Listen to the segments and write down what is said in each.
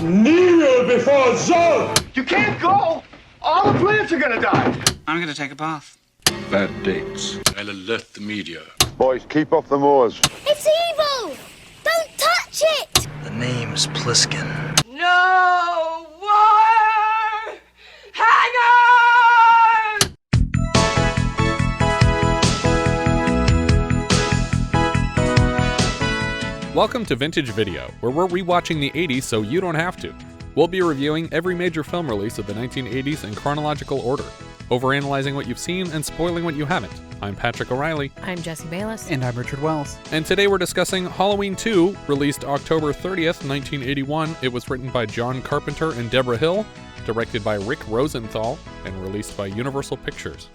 Kneel before Zod! You can't go! All the plants are gonna die! I'm gonna take a bath. Bad dates. I'll alert the media. Boys, keep off the moors. It's evil! Don't touch it! The name's Pliskin. No more hangers! Welcome to Vintage Video, where we're rewatching the 80s so you don't have to. We'll be reviewing every major film release of the 1980s in chronological order, overanalyzing what you've seen and spoiling what you haven't. I'm Patrick O'Reilly. I'm Jesse Bayless. And I'm Richard Wells. And today we're discussing Halloween 2, released October 30th, 1981. It was written by John Carpenter and Debra Hill, directed by Rick Rosenthal, and released by Universal Pictures.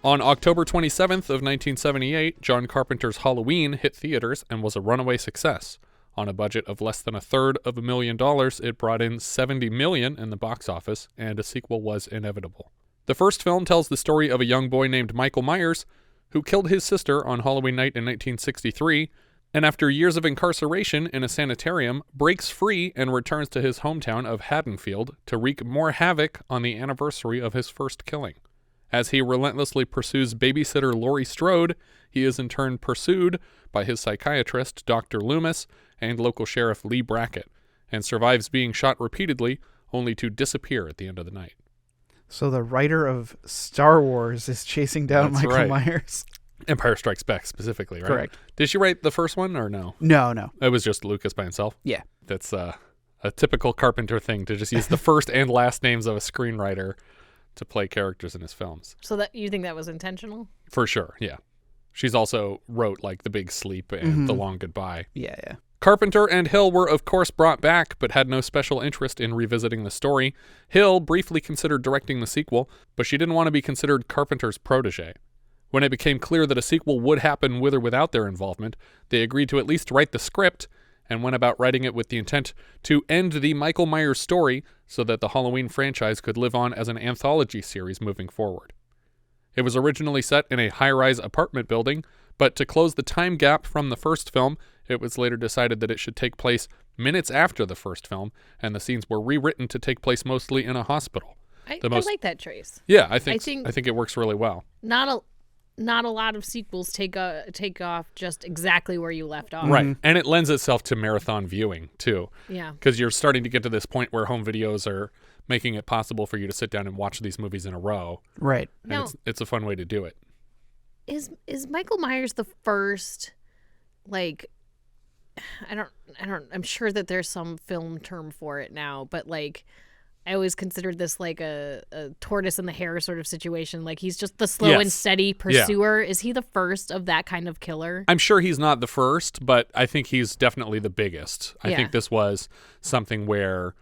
On October 27th of 1978, John Carpenter's Halloween hit theaters and was a runaway success. On a budget of less than $250,000, it brought in $70 million in the box office, and a sequel was inevitable. The first film tells the story of a young boy named Michael Myers, who killed his sister on Halloween night in 1963, and after years of incarceration in a sanitarium, breaks free and returns to his hometown of Haddonfield to wreak more havoc on the anniversary of his first killing. As he relentlessly pursues babysitter Laurie Strode, he is in turn pursued by his psychiatrist, Dr. Loomis, and local sheriff Leigh Brackett, and survives being shot repeatedly, only to disappear at the end of the night. So the writer of Star Wars is chasing down That's Michael right. Myers. Empire Strikes Back specifically, right? Correct. Did she write the first one or no? No. It was just Lucas by himself? Yeah. That's a typical Carpenter thing, to just use the first and last names of a screenwriter to play characters in his films. So that you think that was intentional? For sure, yeah. She's also wrote like The Big Sleep and The Long Goodbye. Yeah. Carpenter and Hill were of course brought back, but had no special interest in revisiting the story. Hill briefly considered directing the sequel, but she didn't want to be considered Carpenter's protege. When it became clear that a sequel would happen with or without their involvement, they agreed to at least write the script, and went about writing it with the intent to end the Michael Myers story so that the Halloween franchise could live on as an anthology series moving forward. It was originally set in a high-rise apartment building, but to close the time gap from the first film, it was later decided that it should take place minutes after the first film, and the scenes were rewritten to take place mostly in a hospital. I like that choice. Yeah, I think it works really well. Not a lot of sequels take off just exactly where you left off. Right, and it lends itself to marathon viewing, too. Yeah. Because you're starting to get to this point where home videos are making it possible for you to sit down and watch these movies in a row. Right. And now, it's a fun way to do it. Is Michael Myers the first, like, I'm sure that there's some film term for it now, but like, I always considered this like a tortoise and the hare sort of situation. Like, he's just the slow and steady pursuer. Yeah. Is he the first of that kind of killer? I'm sure he's not the first, but I think he's definitely the biggest. I think this was something where,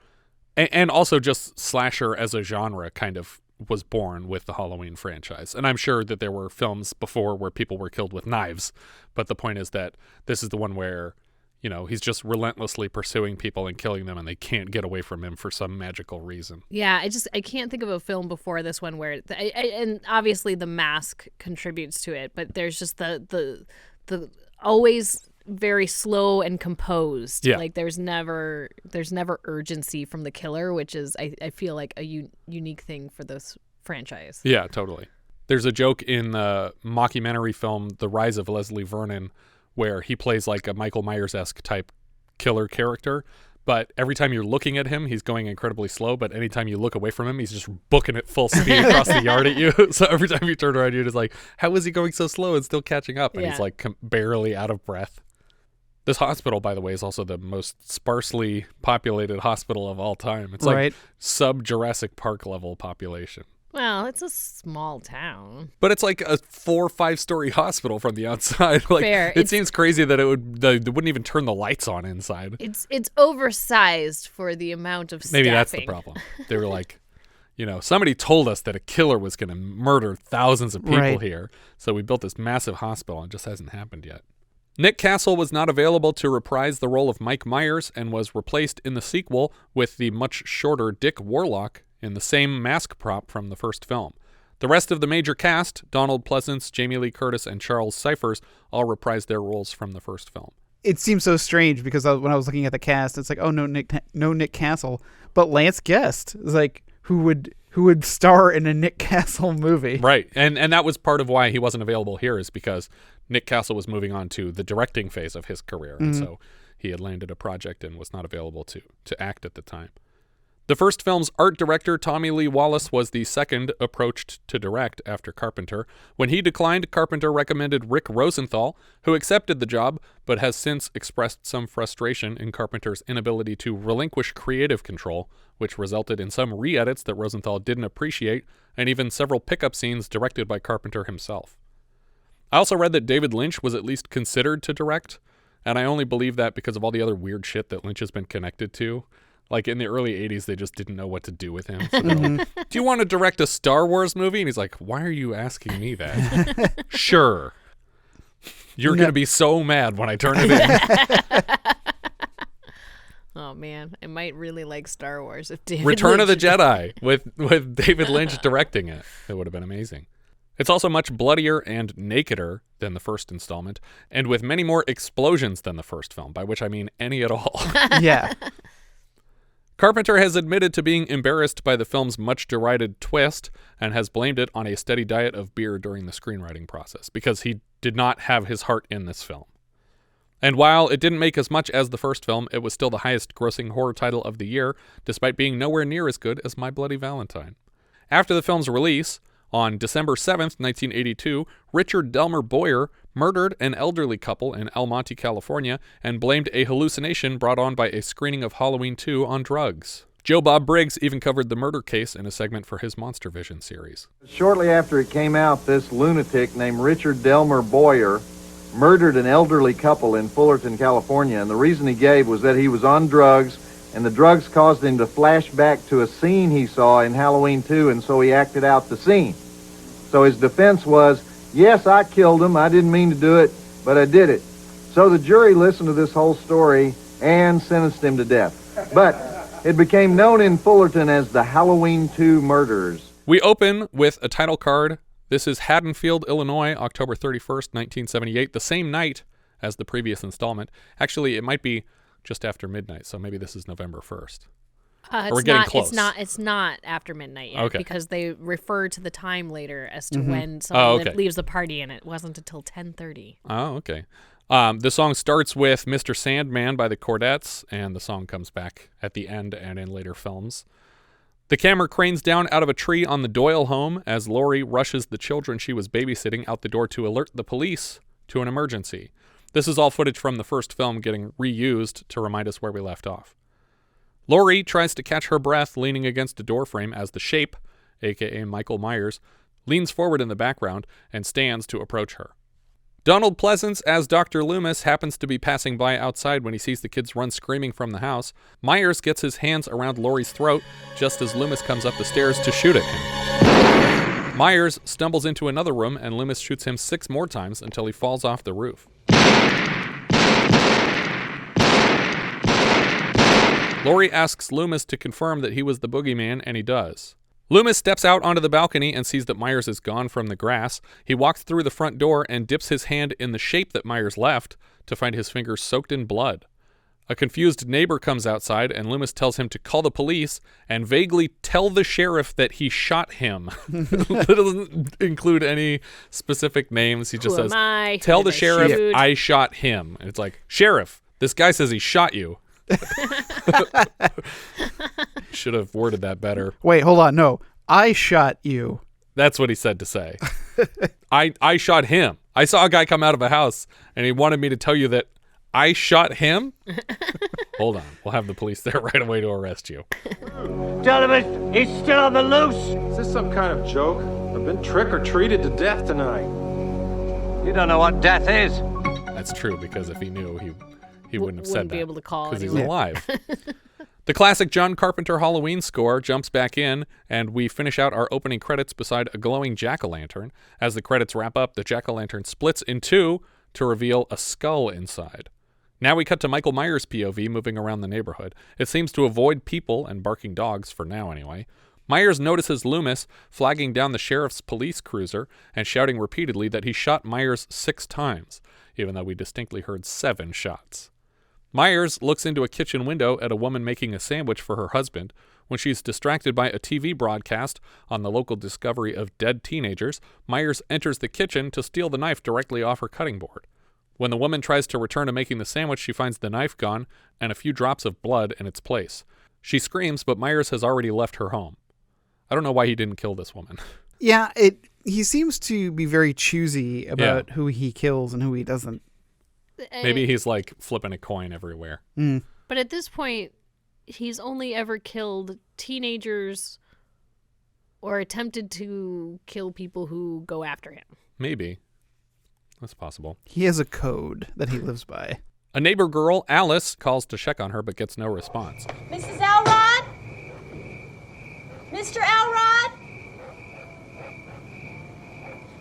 and also just slasher as a genre kind of was born with the Halloween franchise. And I'm sure that there were films before where people were killed with knives, but the point is that this is the one where, you know, he's just relentlessly pursuing people and killing them, and they can't get away from him for some magical reason. Yeah, I can't think of a film before this one where, and obviously the mask contributes to it, but there's just the always very slow and composed. Yeah. Like there's never urgency from the killer, which is I feel like a unique thing for this franchise. Yeah, totally. There's a joke in the mockumentary film The Rise of Leslie Vernon where he plays like a Michael Myers-esque type killer character, but every time you're looking at him, he's going incredibly slow, but anytime you look away from him, he's just booking it full speed across the yard at you. So every time you turn around, you're just like, how is he going so slow and still catching up? And he's like barely out of breath. This hospital, by the way, is also the most sparsely populated hospital of all time. It's like sub-Jurassic Park level population. Well, it's a small town. But it's like a 4 or 5 story hospital from the outside. Like, fair. It seems crazy that they wouldn't even turn the lights on inside. It's oversized for the amount of staffing. Maybe that's the problem. They were like, you know, somebody told us that a killer was going to murder thousands of people here. So we built this massive hospital, and it just hasn't happened yet. Nick Castle was not available to reprise the role of Mike Myers and was replaced in the sequel with the much shorter Dick Warlock in the same mask prop from the first film. The rest of the major cast, Donald Pleasence, Jamie Lee Curtis, and Charles Cyphers, all reprised their roles from the first film. it seems so strange because when I was looking at the cast, it's like, oh, no Nick Castle, but Lance Guest is like, who would star in a Nick Castle movie. Right. And that was part of why he wasn't available here, is because Nick Castle was moving on to the directing phase of his career. And so he had landed a project and was not available to act at the time. The first film's art director, Tommy Lee Wallace, was the second approached to direct after Carpenter. When he declined, Carpenter recommended Rick Rosenthal, who accepted the job, but has since expressed some frustration in Carpenter's inability to relinquish creative control, which resulted in some re-edits that Rosenthal didn't appreciate, and even several pickup scenes directed by Carpenter himself. I also read that David Lynch was at least considered to direct, and I only believe that because of all the other weird shit that Lynch has been connected to. Like, in the early 80s, they just didn't know what to do with him. So like, do you want to direct a Star Wars movie? And he's like, why are you asking me that? Sure. You're going to be so mad when I turn it in. Oh, man. I might really like Star Wars if David Return Lynch of the Jedi with David Lynch directing it. It would have been amazing. It's also much bloodier and nakeder than the first installment, and with many more explosions than the first film, by which I mean any at all. Yeah. Carpenter has admitted to being embarrassed by the film's much derided twist and has blamed it on a steady diet of beer during the screenwriting process, because he did not have his heart in this film. And while it didn't make as much as the first film, it was still the highest grossing horror title of the year, despite being nowhere near as good as My Bloody Valentine. After the film's release, on December 7th, 1982, Richard Delmer Boyer murdered an elderly couple in El Monte, California, and blamed a hallucination brought on by a screening of Halloween 2 on drugs. Joe Bob Briggs even covered the murder case in a segment for his Monster Vision series. Shortly after it came out, this lunatic named Richard Delmer Boyer murdered an elderly couple in Fullerton, California, and the reason he gave was that he was on drugs, and the drugs caused him to flash back to a scene he saw in Halloween 2, and so he acted out the scene. So his defense was, yes, I killed him, I didn't mean to do it, but I did it. So the jury listened to this whole story and sentenced him to death. But it became known in Fullerton as the Halloween 2 murders. We open with a title card. This is Haddonfield, Illinois, October 31st, 1978, the same night as the previous installment. Actually, it might be just after midnight, so maybe this is November 1st. We're getting close. It's not after midnight yet, okay, because they refer to the time later as to when someone leaves the party, and it wasn't until 10:30. Oh, okay. The song starts with Mr. Sandman by the Chordettes, and the song comes back at the end and in later films. The camera cranes down out of a tree on the Doyle home as Laurie rushes the children she was babysitting out the door to alert the police to an emergency. This is all footage from the first film getting reused to remind us where we left off. Laurie tries to catch her breath leaning against a doorframe as the Shape, a.k.a. Michael Myers, leans forward in the background and stands to approach her. Donald Pleasence as Dr. Loomis happens to be passing by outside when he sees the kids run screaming from the house. Myers gets his hands around Laurie's throat just as Loomis comes up the stairs to shoot at him. Myers stumbles into another room and Loomis shoots him 6 more times until he falls off the roof. Laurie asks Loomis to confirm that he was the boogeyman, and he does. Loomis steps out onto the balcony and sees that Myers is gone from the grass. He walks through the front door and dips his hand in the Shape that Myers left to find his fingers soaked in blood. A confused neighbor comes outside and Loomis tells him to call the police and vaguely tell the sheriff that he shot him. It doesn't include any specific names. He just says, tell the sheriff I shot him. And it's like, Sheriff, this guy says he shot you. Should have worded that better. Wait, hold on. No, I shot you. That's what he said to say. I shot him. I saw a guy come out of a house and he wanted me to tell you that I shot him. Hold on. We'll have the police there right away to arrest you. Gentlemen, he's still on the loose. Is this some kind of joke? I've been trick-or-treated to death tonight. You don't know what death is. That's true, because if he knew, he wouldn't have said that. Be able to call because he's anyway. alive. The classic John Carpenter Halloween score jumps back in, and we finish out our opening credits beside a glowing jack-o'-lantern. As the credits wrap up, the jack-o'-lantern splits in 2 to reveal a skull inside. Now we cut to Michael Myers' POV moving around the neighborhood. It seems to avoid people and barking dogs, for now anyway. Myers notices Loomis flagging down the sheriff's police cruiser and shouting repeatedly that he shot Myers 6 times, even though we distinctly heard 7 shots. Myers looks into a kitchen window at a woman making a sandwich for her husband. When she's distracted by a TV broadcast on the local discovery of dead teenagers, Myers enters the kitchen to steal the knife directly off her cutting board. When the woman tries to return to making the sandwich, she finds the knife gone and a few drops of blood in its place. She screams, but Myers has already left her home. I don't know why he didn't kill this woman. Yeah, he seems to be very choosy about who he kills and who he doesn't. Maybe he's like flipping a coin everywhere. But at this point, he's only ever killed teenagers or attempted to kill people who go after him. Maybe. That's possible. He has a code that he lives by. A neighbor girl, Alice, calls to check on her but gets no response. Mrs. Elrod? Mr. Elrod?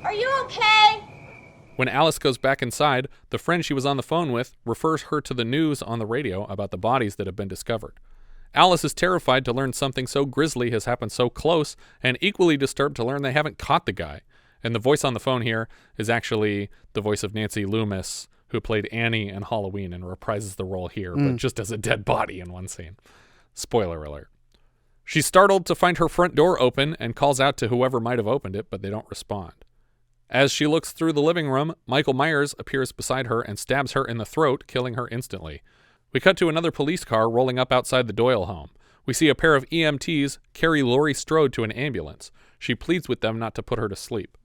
Are you okay? When Alice goes back inside, the friend she was on the phone with refers her to the news on the radio about the bodies that have been discovered. Alice is terrified to learn something so grisly has happened so close, and equally disturbed to learn they haven't caught the guy. And the voice on the phone here is actually the voice of Nancy Loomis, who played Annie in Halloween and reprises the role here, but just as a dead body in one scene. Spoiler alert. She's startled to find her front door open and calls out to whoever might have opened it, but they don't respond. As she looks through the living room, Michael Myers appears beside her and stabs her in the throat, killing her instantly. We cut to another police car rolling up outside the Doyle home. We see a pair of EMTs carry Laurie Strode to an ambulance. She pleads with them not to put her to sleep.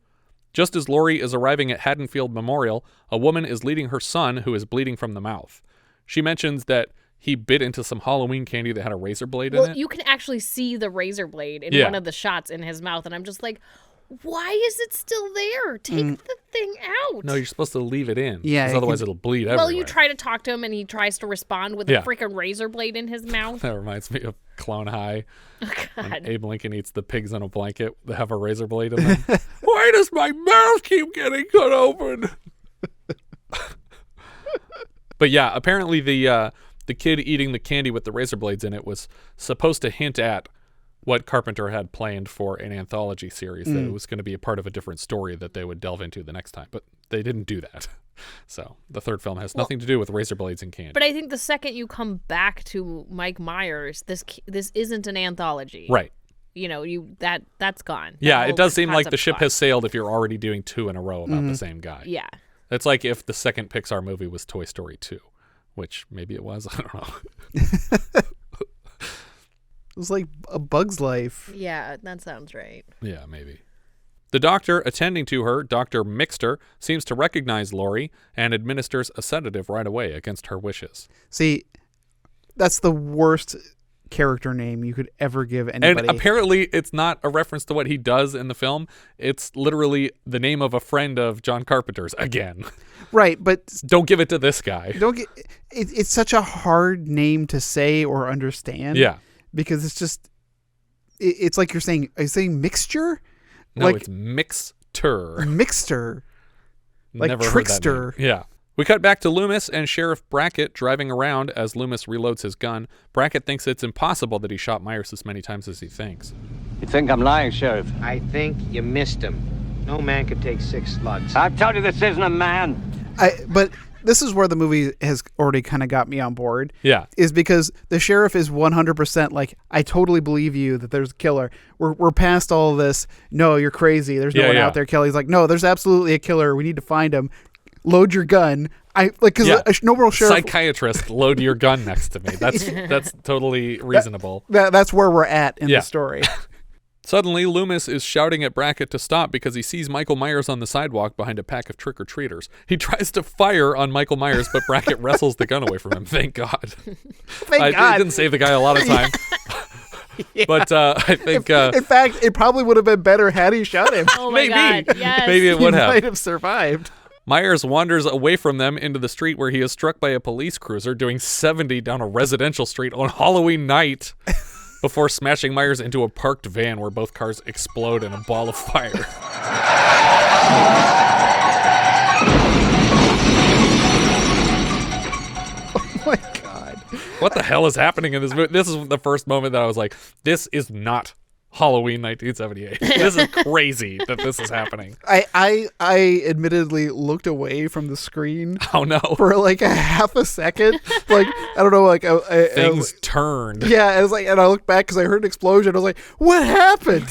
Just as Laurie is arriving at Haddonfield Memorial, a woman is leading her son, who is bleeding from the mouth. She mentions that he bit into some Halloween candy that had a razor blade in it. You can actually see the razor blade in one of the shots in his mouth, and I'm just like, why is it still there? Take the thing out. No, you're supposed to leave it in. Yeah. Because otherwise it'll bleed everywhere. Well, you try to talk to him, and he tries to respond with a freaking razor blade in his mouth. That reminds me of Clone High. Oh, God. When Abe Lincoln eats the pigs in a blanket that have a razor blade in them. Why does my mouth keep getting cut open? But yeah, apparently the kid eating the candy with the razor blades in it was supposed to hint at what Carpenter had planned for an anthology series, that it was going to be a part of a different story that they would delve into the next time. But they didn't do that. So the third film has nothing to do with razor blades and candy. But I think the second you come back to Mike Myers, this isn't an anthology. Right. You know, that's gone. Yeah, it does seem like the concept's ship gone. has sailed if you're already doing 2 in a row about the same guy. Yeah. It's like if the second Pixar movie was Toy Story 2, which maybe it was. I don't know. It was like A Bug's Life. Yeah, that sounds right. Yeah, maybe. The doctor attending to her, Dr. Mixter, seems to recognize Laurie and administers a sedative right away against her wishes. See, that's the worst character name you could ever give anybody. And apparently it's not a reference to what he does in the film. It's literally the name of a friend of John Carpenter's again. Right, but Don't give it to this guy. It's such a hard name to say or understand. Yeah. Because it's just, it's like are you saying mixture? No, like, it's Mixter. Mixter. Like Never trickster. Heard that name. Yeah. We cut back to Loomis and Sheriff Brackett driving around as Loomis reloads his gun. Brackett thinks it's impossible that he shot Myers as many times as he thinks. You think I'm lying, Sheriff? I think you missed him. No man could take 6 slugs. I've told you this isn't a man. But this is where the movie has already kind of got me on board. Yeah. Is because the sheriff is 100% like, I totally believe you that there's a killer. We're past all of this. No, you're crazy. There's no one out there killing. He's like, no, there's absolutely a killer. We need to find him. Load your gun. Because a noble sheriff. Psychiatrist, load your gun next to me. That's totally reasonable. That's where we're at in the story. Suddenly, Loomis is shouting at Brackett to stop because he sees Michael Myers on the sidewalk behind a pack of trick-or-treaters. He tries to fire on Michael Myers, but Brackett wrestles the gun away from him. Thank God. Thank God. It didn't save the guy a lot of time. Yeah. But I think... in fact, it probably would have been better had he shot him. Oh my God, yes. Maybe it would have. He might have survived. Myers wanders away from them into the street where he is struck by a police cruiser doing 70 down a residential street on Halloween night before smashing Myers into a parked van where both cars explode in a ball of fire. Oh my God. What the hell is happening in this movie? This is the first moment that I was like, this is not Halloween 1978. This is crazy that this is happening. I admittedly looked away from the screen. Oh no! For like a half a second, like I don't know, like things turned. Yeah, I was like, and I looked back because I heard an explosion. I was like, "What happened?"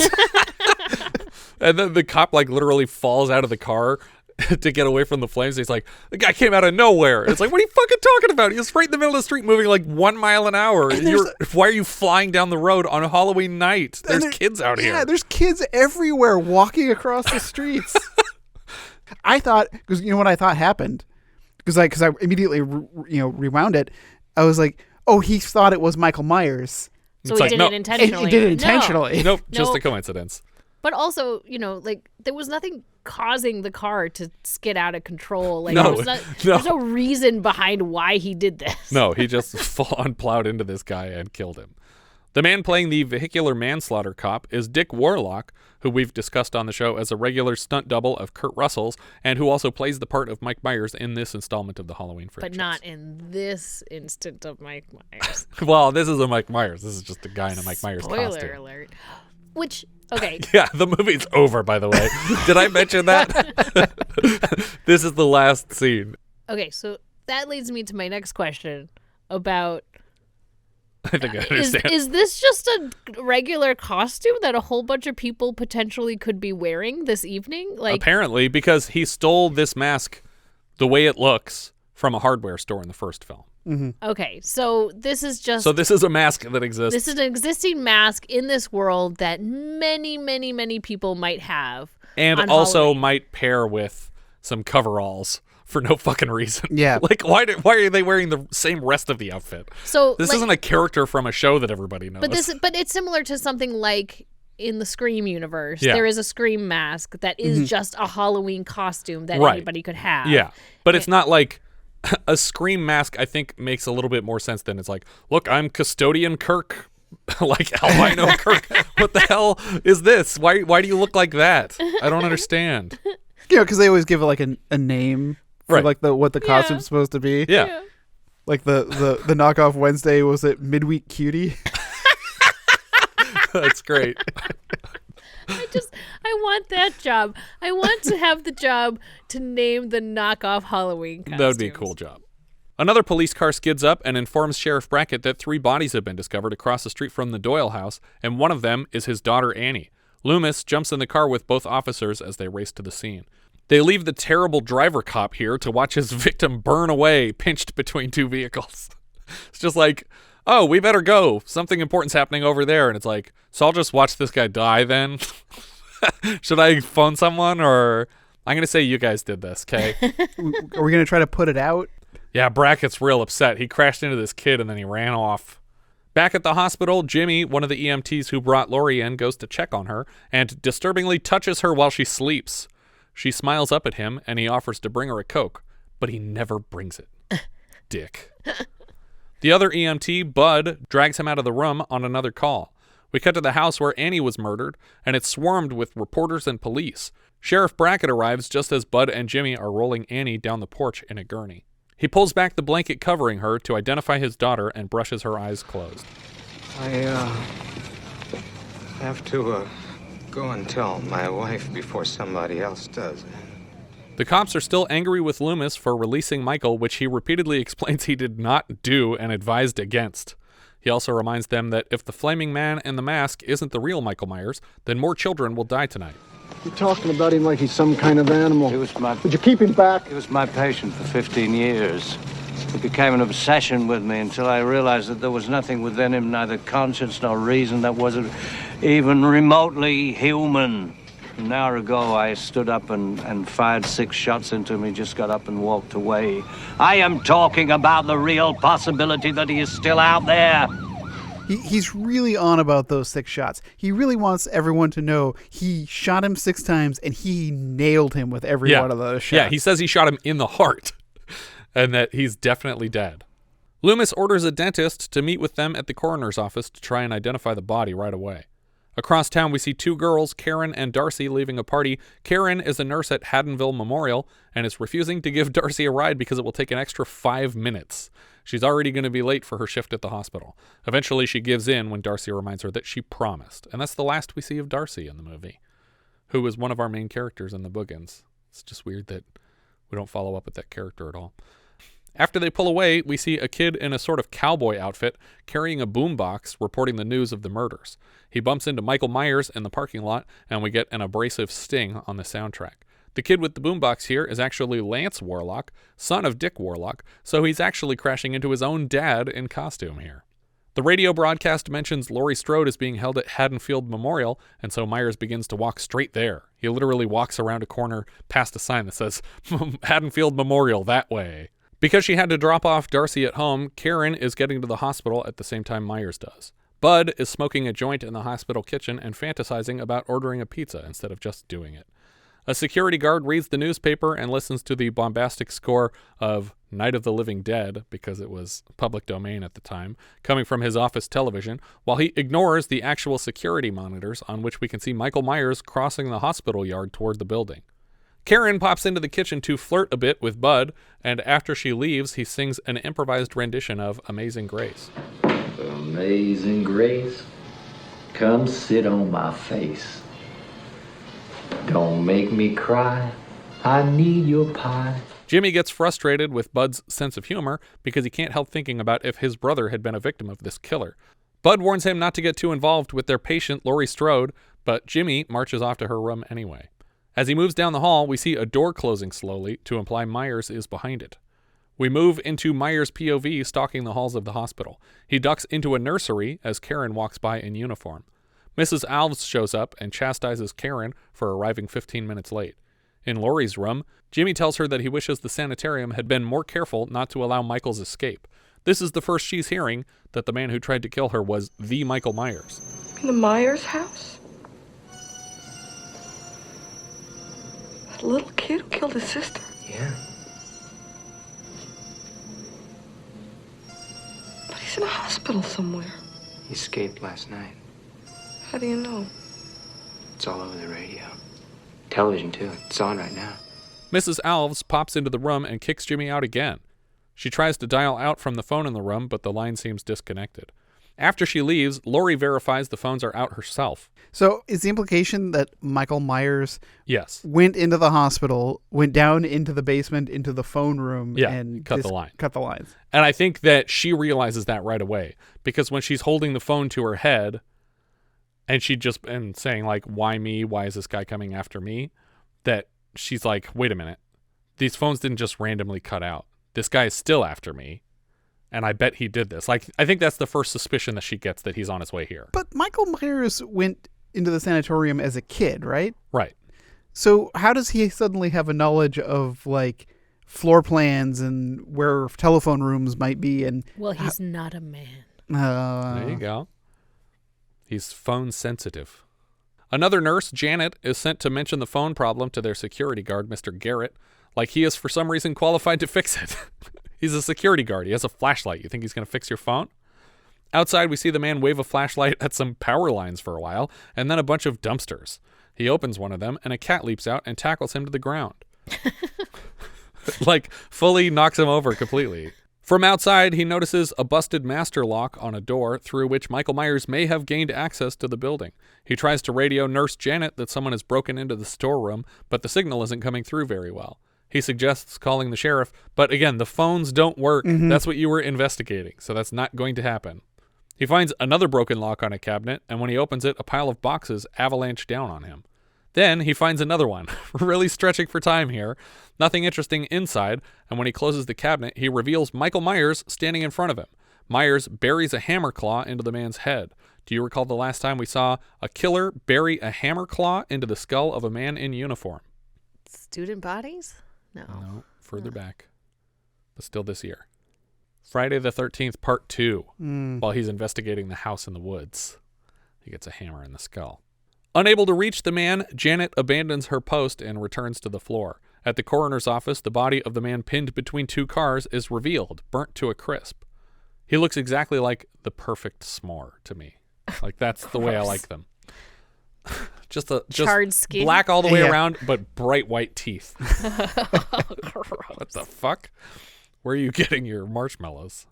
And then the cop like literally falls out of the car to get away from the flames. He's like, the guy came out of nowhere. It's like, what are you fucking talking about? He was right in the middle of the street moving like 1 mile an hour. Why are you flying down the road on a Halloween night? There's kids out here. Yeah, there's kids everywhere walking across the streets. I thought, because you know what I thought happened? Because I immediately rewound it. I was like, oh, he thought it was Michael Myers. So he did it intentionally. He did it intentionally. Nope, just a coincidence. But also, like there was nothing causing the car to skid out of control. Like there's no reason behind why he did this. No, he just full on plowed into this guy and killed him. The man playing the vehicular manslaughter cop is Dick Warlock, who we've discussed on the show as a regular stunt double of Kurt Russell's, and who also plays the part of Mike Myers in this installment of the Halloween franchise. But not in this instant of Mike Myers. Well, this is a Mike Myers. This is just a guy in a Mike Myers costume. Spoiler alert. Which, okay. Yeah, the movie's over, by the way. Did I mention that? This is the last scene. Okay, so that leads me to my next question about... I think I understand. Is this just a regular costume that a whole bunch of people potentially could be wearing this evening? Like, apparently, because he stole this mask, the way it looks, from a hardware store in the first film. Mm-hmm. Okay, so this is just... So this is a mask that exists. This is an existing mask in this world that many, many, many people might have. And on also Halloween. might pair with some coveralls for no fucking reason. Yeah. Like, why are they wearing the same rest of the outfit? So this isn't a character from a show that everybody knows. But it's similar to something like in the Scream universe. Yeah. There is a Scream mask that is just a Halloween costume that anybody could have. Yeah, but it's not like a Scream mask. I think makes a little bit more sense than it's like, look, I'm Custodian Kirk, like albino Kirk. What the hell is this? Why do you look like that? I don't understand. Because they always give it like a name. For like what the costume's supposed to be. Yeah. Like the knockoff Wednesday, was it Midweek Cutie? That's great. I want that job. I want to have the job to name the knockoff Halloween costumes. That would be a cool job. Another police car skids up and informs Sheriff Brackett that 3 bodies have been discovered across the street from the Doyle house, and one of them is his daughter Annie. Loomis jumps in the car with both officers as they race to the scene. They leave the terrible driver cop here to watch his victim burn away, pinched between 2 vehicles. It's just like, oh, we better go. Something important's happening over there. And it's like, so I'll just watch this guy die then? Should I phone someone? Or I'm going to say you guys did this, okay? Are we going to try to put it out? Yeah, Brackett's real upset. He crashed into this kid and then he ran off. Back at the hospital, Jimmy, one of the EMTs who brought Laurie in, goes to check on her and disturbingly touches her while she sleeps. She smiles up at him, and he offers to bring her a Coke, but he never brings it. Dick. The other EMT, Bud, drags him out of the room on another call. We cut to the house where Annie was murdered, and it's swarmed with reporters and police. Sheriff Brackett arrives just as Bud and Jimmy are rolling Annie down the porch in a gurney. He pulls back the blanket covering her to identify his daughter and brushes her eyes closed. I have to go and tell my wife before somebody else does. The cops are still angry with Loomis for releasing Michael, which he repeatedly explains he did not do and advised against. He also reminds them that if the flaming man in the mask isn't the real Michael Myers, then more children will die tonight. You're talking about him like he's some kind of animal. Would you keep him back? He was my patient for 15 years. It became an obsession with me until I realized that there was nothing within him, neither conscience nor reason, that wasn't even remotely human. An hour ago, I stood up and fired 6 shots into him. He just got up and walked away. I am talking about the real possibility that he is still out there. He's really on about those 6 shots. He really wants everyone to know he shot him 6 times and he nailed him with every one of those shots. Yeah, he says he shot him in the heart and that he's definitely dead. Loomis orders a dentist to meet with them at the coroner's office to try and identify the body right away. Across town, we see two girls, Karen and Darcy, leaving a party. Karen is a nurse at Haddonville Memorial and is refusing to give Darcy a ride because it will take an extra 5 minutes. She's already going to be late for her shift at the hospital. Eventually, she gives in when Darcy reminds her that she promised. And that's the last we see of Darcy in the movie, who was one of our main characters in the Boogans. It's just weird that we don't follow up with that character at all. After they pull away, we see a kid in a sort of cowboy outfit carrying a boombox reporting the news of the murders. He bumps into Michael Myers in the parking lot, and we get an abrasive sting on the soundtrack. The kid with the boombox here is actually Lance Warlock, son of Dick Warlock, so he's actually crashing into his own dad in costume here. The radio broadcast mentions Laurie Strode is being held at Haddonfield Memorial, and so Myers begins to walk straight there. He literally walks around a corner past a sign that says, Haddonfield Memorial, that way. Because she had to drop off Darcy at home, Karen is getting to the hospital at the same time Myers does. Bud is smoking a joint in the hospital kitchen and fantasizing about ordering a pizza instead of just doing it. A security guard reads the newspaper and listens to the bombastic score of Night of the Living Dead, because it was public domain at the time, coming from his office television, while he ignores the actual security monitors on which we can see Michael Myers crossing the hospital yard toward the building. Karen pops into the kitchen to flirt a bit with Bud, and after she leaves, he sings an improvised rendition of Amazing Grace. Amazing Grace, come sit on my face. Don't make me cry, I need your pie. Jimmy gets frustrated with Bud's sense of humor because he can't help thinking about if his brother had been a victim of this killer. Bud warns him not to get too involved with their patient, Laurie Strode, but Jimmy marches off to her room anyway. As he moves down the hall, we see a door closing slowly to imply Myers is behind it. We move into Myers' POV stalking the halls of the hospital. He ducks into a nursery as Karen walks by in uniform. Mrs. Alves shows up and chastises Karen for arriving 15 minutes late. In Laurie's room, Jimmy tells her that he wishes the sanitarium had been more careful not to allow Michael's escape. This is the first she's hearing that the man who tried to kill her was the Michael Myers. In the Myers house? That little kid who killed his sister? Yeah. But he's in a hospital somewhere. He escaped last night. How do you know? It's all over the radio. Television, too. It's on right now. Mrs. Alves pops into the room and kicks Jimmy out again. She tries to dial out from the phone in the room, but the line seems disconnected. After she leaves, Laurie verifies the phones are out herself. So is the implication that Michael Myers yes. went into the hospital, went down into the basement, into the phone room, and cut the line. Cut the lines. And I think that she realizes that right away, because when she's holding the phone to her head and and saying like, why me? Why is this guy coming after me? That she's like, wait a minute. These phones didn't just randomly cut out. This guy is still after me. And I bet he did this. Like, I think that's the first suspicion that she gets, that he's on his way here. But Michael Myers went into the sanatorium as a kid, right? Right. So how does he suddenly have a knowledge of, like, floor plans and where telephone rooms might be? And well, he's not a man. There you go. He's phone sensitive. Another nurse, Janet, is sent to mention the phone problem to their security guard, Mr. Garrett, like he is for some reason qualified to fix it. He's a security guard. He has a flashlight. You think he's going to fix your phone? Outside, we see the man wave a flashlight at some power lines for a while, and then a bunch of dumpsters. He opens one of them, and a cat leaps out and tackles him to the ground. Like, fully knocks him over completely. From outside, he notices a busted master lock on a door through which Michael Myers may have gained access to the building. He tries to radio Nurse Janet that someone has broken into the storeroom, but the signal isn't coming through very well. He suggests calling the sheriff, but again, the phones don't work. Mm-hmm. That's what you were investigating, so that's not going to happen. He finds another broken lock on a cabinet, and when he opens it, a pile of boxes avalanche down on him. Then he finds another one, really stretching for time here. Nothing interesting inside, and when he closes the cabinet, he reveals Michael Myers standing in front of him. Myers buries a hammer claw into the man's head. Do you recall the last time we saw a killer bury a hammer claw into the skull of a man in uniform? Student bodies? No, further back, but still this year. Friday the 13th, part 2, while he's investigating the house in the woods. He gets a hammer in the skull. Unable to reach the man, Janet abandons her post and returns to the floor. At the coroner's office, the body of the man pinned between two cars is revealed, burnt to a crisp. He looks exactly like the perfect s'more to me. Like, that's the way I like them. Just charred skin, black all the way around, but bright white teeth. Gross. What the fuck? Where are you getting your marshmallows?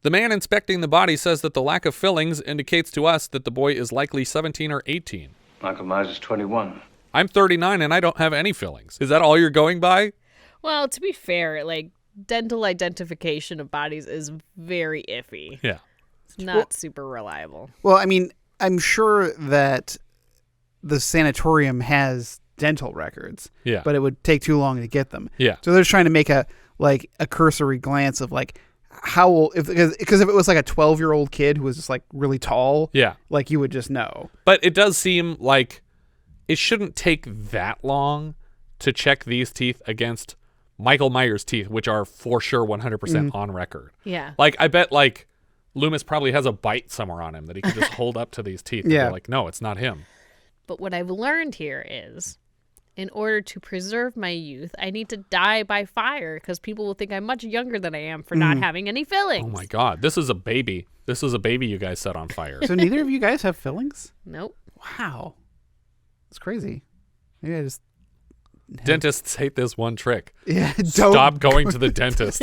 The man inspecting the body says that the lack of fillings indicates to us that the boy is likely 17 or 18. Michael Myers is 21. I'm 39 and I don't have any fillings. Is that all you're going by? Well, to be fair, like, dental identification of bodies is very iffy. Yeah. It's not super reliable. Well, I mean, I'm sure that the sanatorium has dental records. Yeah. But it would take too long to get them. Yeah. So they're just trying to make a cursory glance of like how old, because if it was like a 12-year-old kid who was just like really tall, yeah, like you would just know. But it does seem like it shouldn't take that long to check these teeth against Michael Myers' teeth, which are for sure 100% on record. Yeah. Like, I bet like Loomis probably has a bite somewhere on him that he could just hold up to these teeth. Yeah. And be like, no, it's not him. But what I've learned here is, in order to preserve my youth, I need to die by fire because people will think I'm much younger than I am for not having any fillings. Oh my God. This is a baby. This is a baby you guys set on fire. So neither of you guys have fillings? Nope. Wow. That's crazy. Maybe I just... Dentists hate this one trick. Yeah, Stop going to the dentist.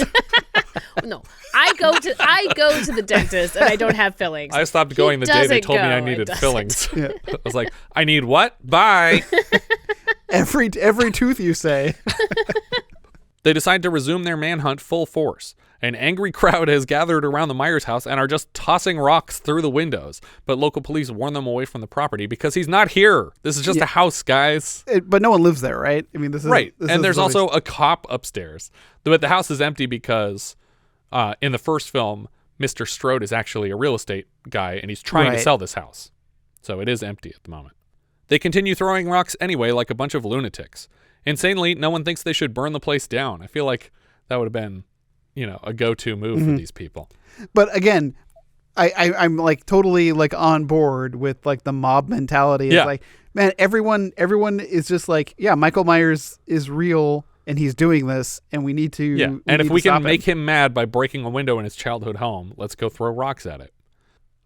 No, I go to the dentist and I don't have fillings. I stopped going the day they told me I needed fillings. Yeah. I was like, I need what? Bye. Every tooth you say. They decide to resume their manhunt full force. An angry crowd has gathered around the Myers house and are just tossing rocks through the windows. But local police warn them away from the property because he's not here. This is just a house, guys. But no one lives there, right? I mean, this is right. This and is there's also a cop upstairs. But the house is empty because in the first film, Mr. Strode is actually a real estate guy and he's trying to sell this house. So it is empty at the moment. They continue throwing rocks anyway like a bunch of lunatics. Insanely, no one thinks they should burn the place down. I feel like that would have been, a go-to move for these people. But again, I'm like totally like on board with like the mob mentality. It's like, man, everyone is just like, yeah, Michael Myers is real and he's doing this and we need to. Yeah. And if we can make him mad by breaking a window in his childhood home, let's go throw rocks at it.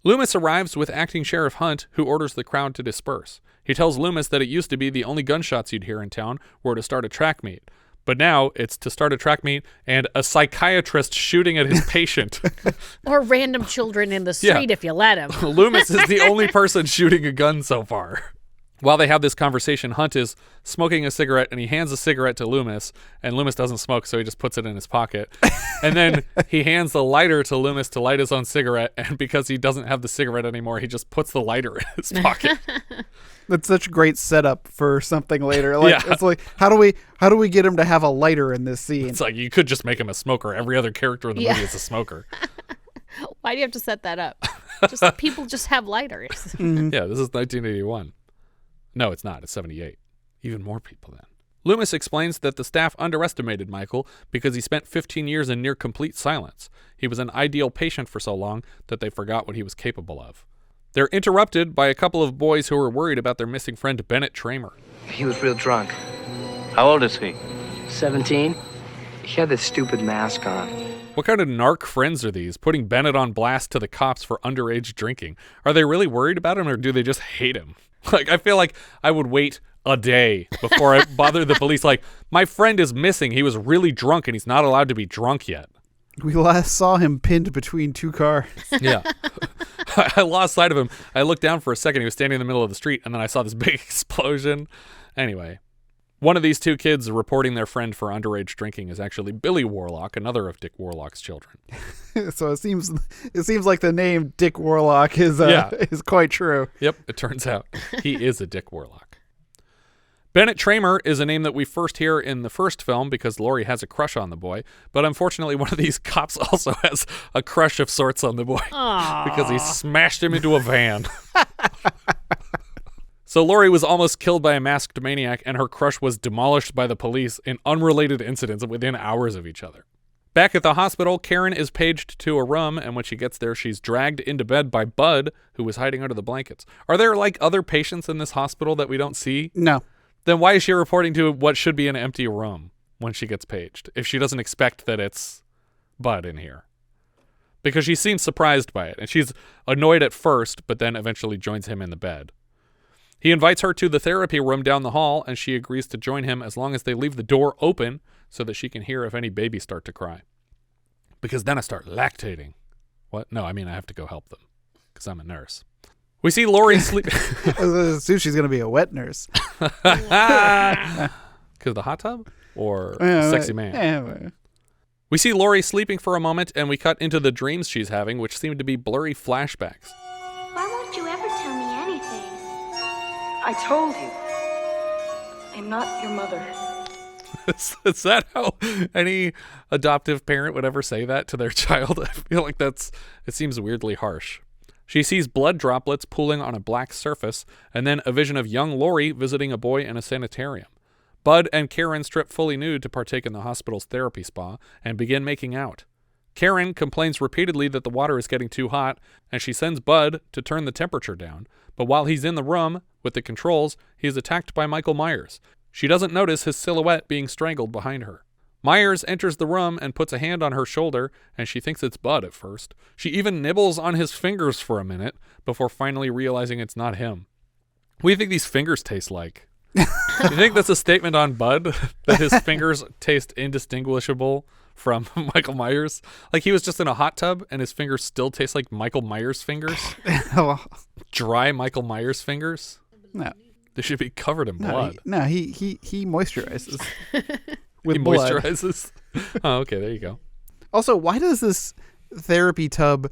Loomis arrives with acting Sheriff Hunt, who orders the crowd to disperse. He tells Loomis that it used to be the only gunshots you'd hear in town were to start a track meet. But now it's to start a track meet and a psychiatrist shooting at his patient. Or random children in the street if you let him. Loomis is the only person shooting a gun so far. While they have this conversation, Hunt is smoking a cigarette and he hands a cigarette to Loomis, and Loomis doesn't smoke, so he just puts it in his pocket. And then he hands the lighter to Loomis to light his own cigarette, and because he doesn't have the cigarette anymore, he just puts the lighter in his pocket. That's such a great setup for something later. Like it's like how do we get him to have a lighter in this scene? It's like you could just make him a smoker. Every other character in the movie is a smoker. Why do you have to set that up? People just have lighters. Yeah, this is 1981. No, it's not. It's 78. Even more people then. Loomis explains that the staff underestimated Michael because he spent 15 years in near complete silence. He was an ideal patient for so long that they forgot what he was capable of. They're interrupted by a couple of boys who are worried about their missing friend Bennett Tramer. He was real drunk. How old is he? 17. He had this stupid mask on. What kind of narc friends are these, putting Bennett on blast to the cops for underage drinking? Are they really worried about him, or do they just hate him? Like, I feel like I would wait a day before I bother the police. Like, my friend is missing. He was really drunk, and he's not allowed to be drunk yet. We last saw him pinned between two cars. Yeah. I lost sight of him. I looked down for a second. He was standing in the middle of the street, and then I saw this big explosion. Anyway, one of these two kids reporting their friend for underage drinking is actually Billy Warlock, another of Dick Warlock's children. So it seems like the name Dick Warlock is quite true. Yep, it turns out he is a Dick Warlock. Bennett Tramer is a name that we first hear in the first film because Laurie has a crush on the boy, but unfortunately one of these cops also has a crush of sorts on the boy because he smashed him into a van. So Laurie was almost killed by a masked maniac, and her crush was demolished by the police in unrelated incidents within hours of each other. Back at the hospital, Karen is paged to a room, and when she gets there, she's dragged into bed by Bud, who was hiding under the blankets. Are there, like, other patients in this hospital that we don't see? No. Then why is she reporting to what should be an empty room when she gets paged, if she doesn't expect that it's Bud in here? Because she seems surprised by it, and she's annoyed at first, but then eventually joins him in the bed. He invites her to the therapy room down the hall, and she agrees to join him as long as they leave the door open so that she can hear if any babies start to cry. Because then I start lactating. What? No, I mean I have to go help them because I'm a nurse. We see Laurie sleep. Assume she's going to be a wet nurse. Because of the hot tub? Or sexy man? We see Laurie sleeping for a moment, and we cut into the dreams she's having, which seem to be blurry flashbacks. Why won't you ever tell me anything? I told you. I'm not your mother. Is that how any adoptive parent would ever say that to their child? I feel like it seems weirdly harsh. She sees blood droplets pooling on a black surface, and then a vision of young Laurie visiting a boy in a sanitarium. Bud and Karen strip fully nude to partake in the hospital's therapy spa and begin making out. Karen complains repeatedly that the water is getting too hot, and she sends Bud to turn the temperature down. But while he's in the room with the controls, he is attacked by Michael Myers. She doesn't notice his silhouette being strangled behind her. Myers enters the room and puts a hand on her shoulder, and she thinks it's Bud at first. She even nibbles on his fingers for a minute before finally realizing it's not him. What do you think these fingers taste like? Do you think that's a statement on Bud? That his fingers taste indistinguishable from Michael Myers? Like he was just in a hot tub and his fingers still taste like Michael Myers' fingers? Dry Michael Myers' fingers? No. They should be covered in blood. He moisturizes. With blood. Moisturizes? Oh, okay, there you go. Also, why does this therapy tub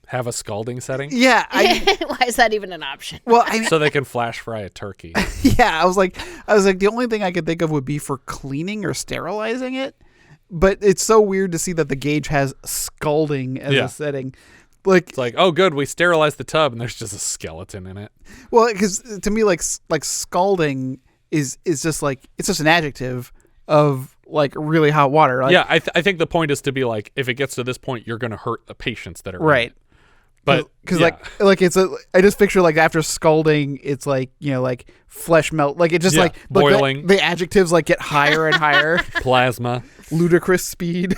have a scalding setting? Yeah. Why is that even an option? Well, so they can flash fry a turkey. Yeah, I was like, the only thing I could think of would be for cleaning or sterilizing it. But it's so weird to see that the gauge has scalding as a setting. Like it's like, oh, good, we sterilized the tub, and there's just a skeleton in it. Well, because to me, like scalding is just like it's just an adjective of like really hot water. Like, yeah, I think the point is to be like, if it gets to this point, you're going to hurt the patients that are right. In it. But because like it's I just picture like after scalding, it's like like flesh melt, like it just like boiling. The adjectives like get higher and higher. Plasma, ludicrous speed.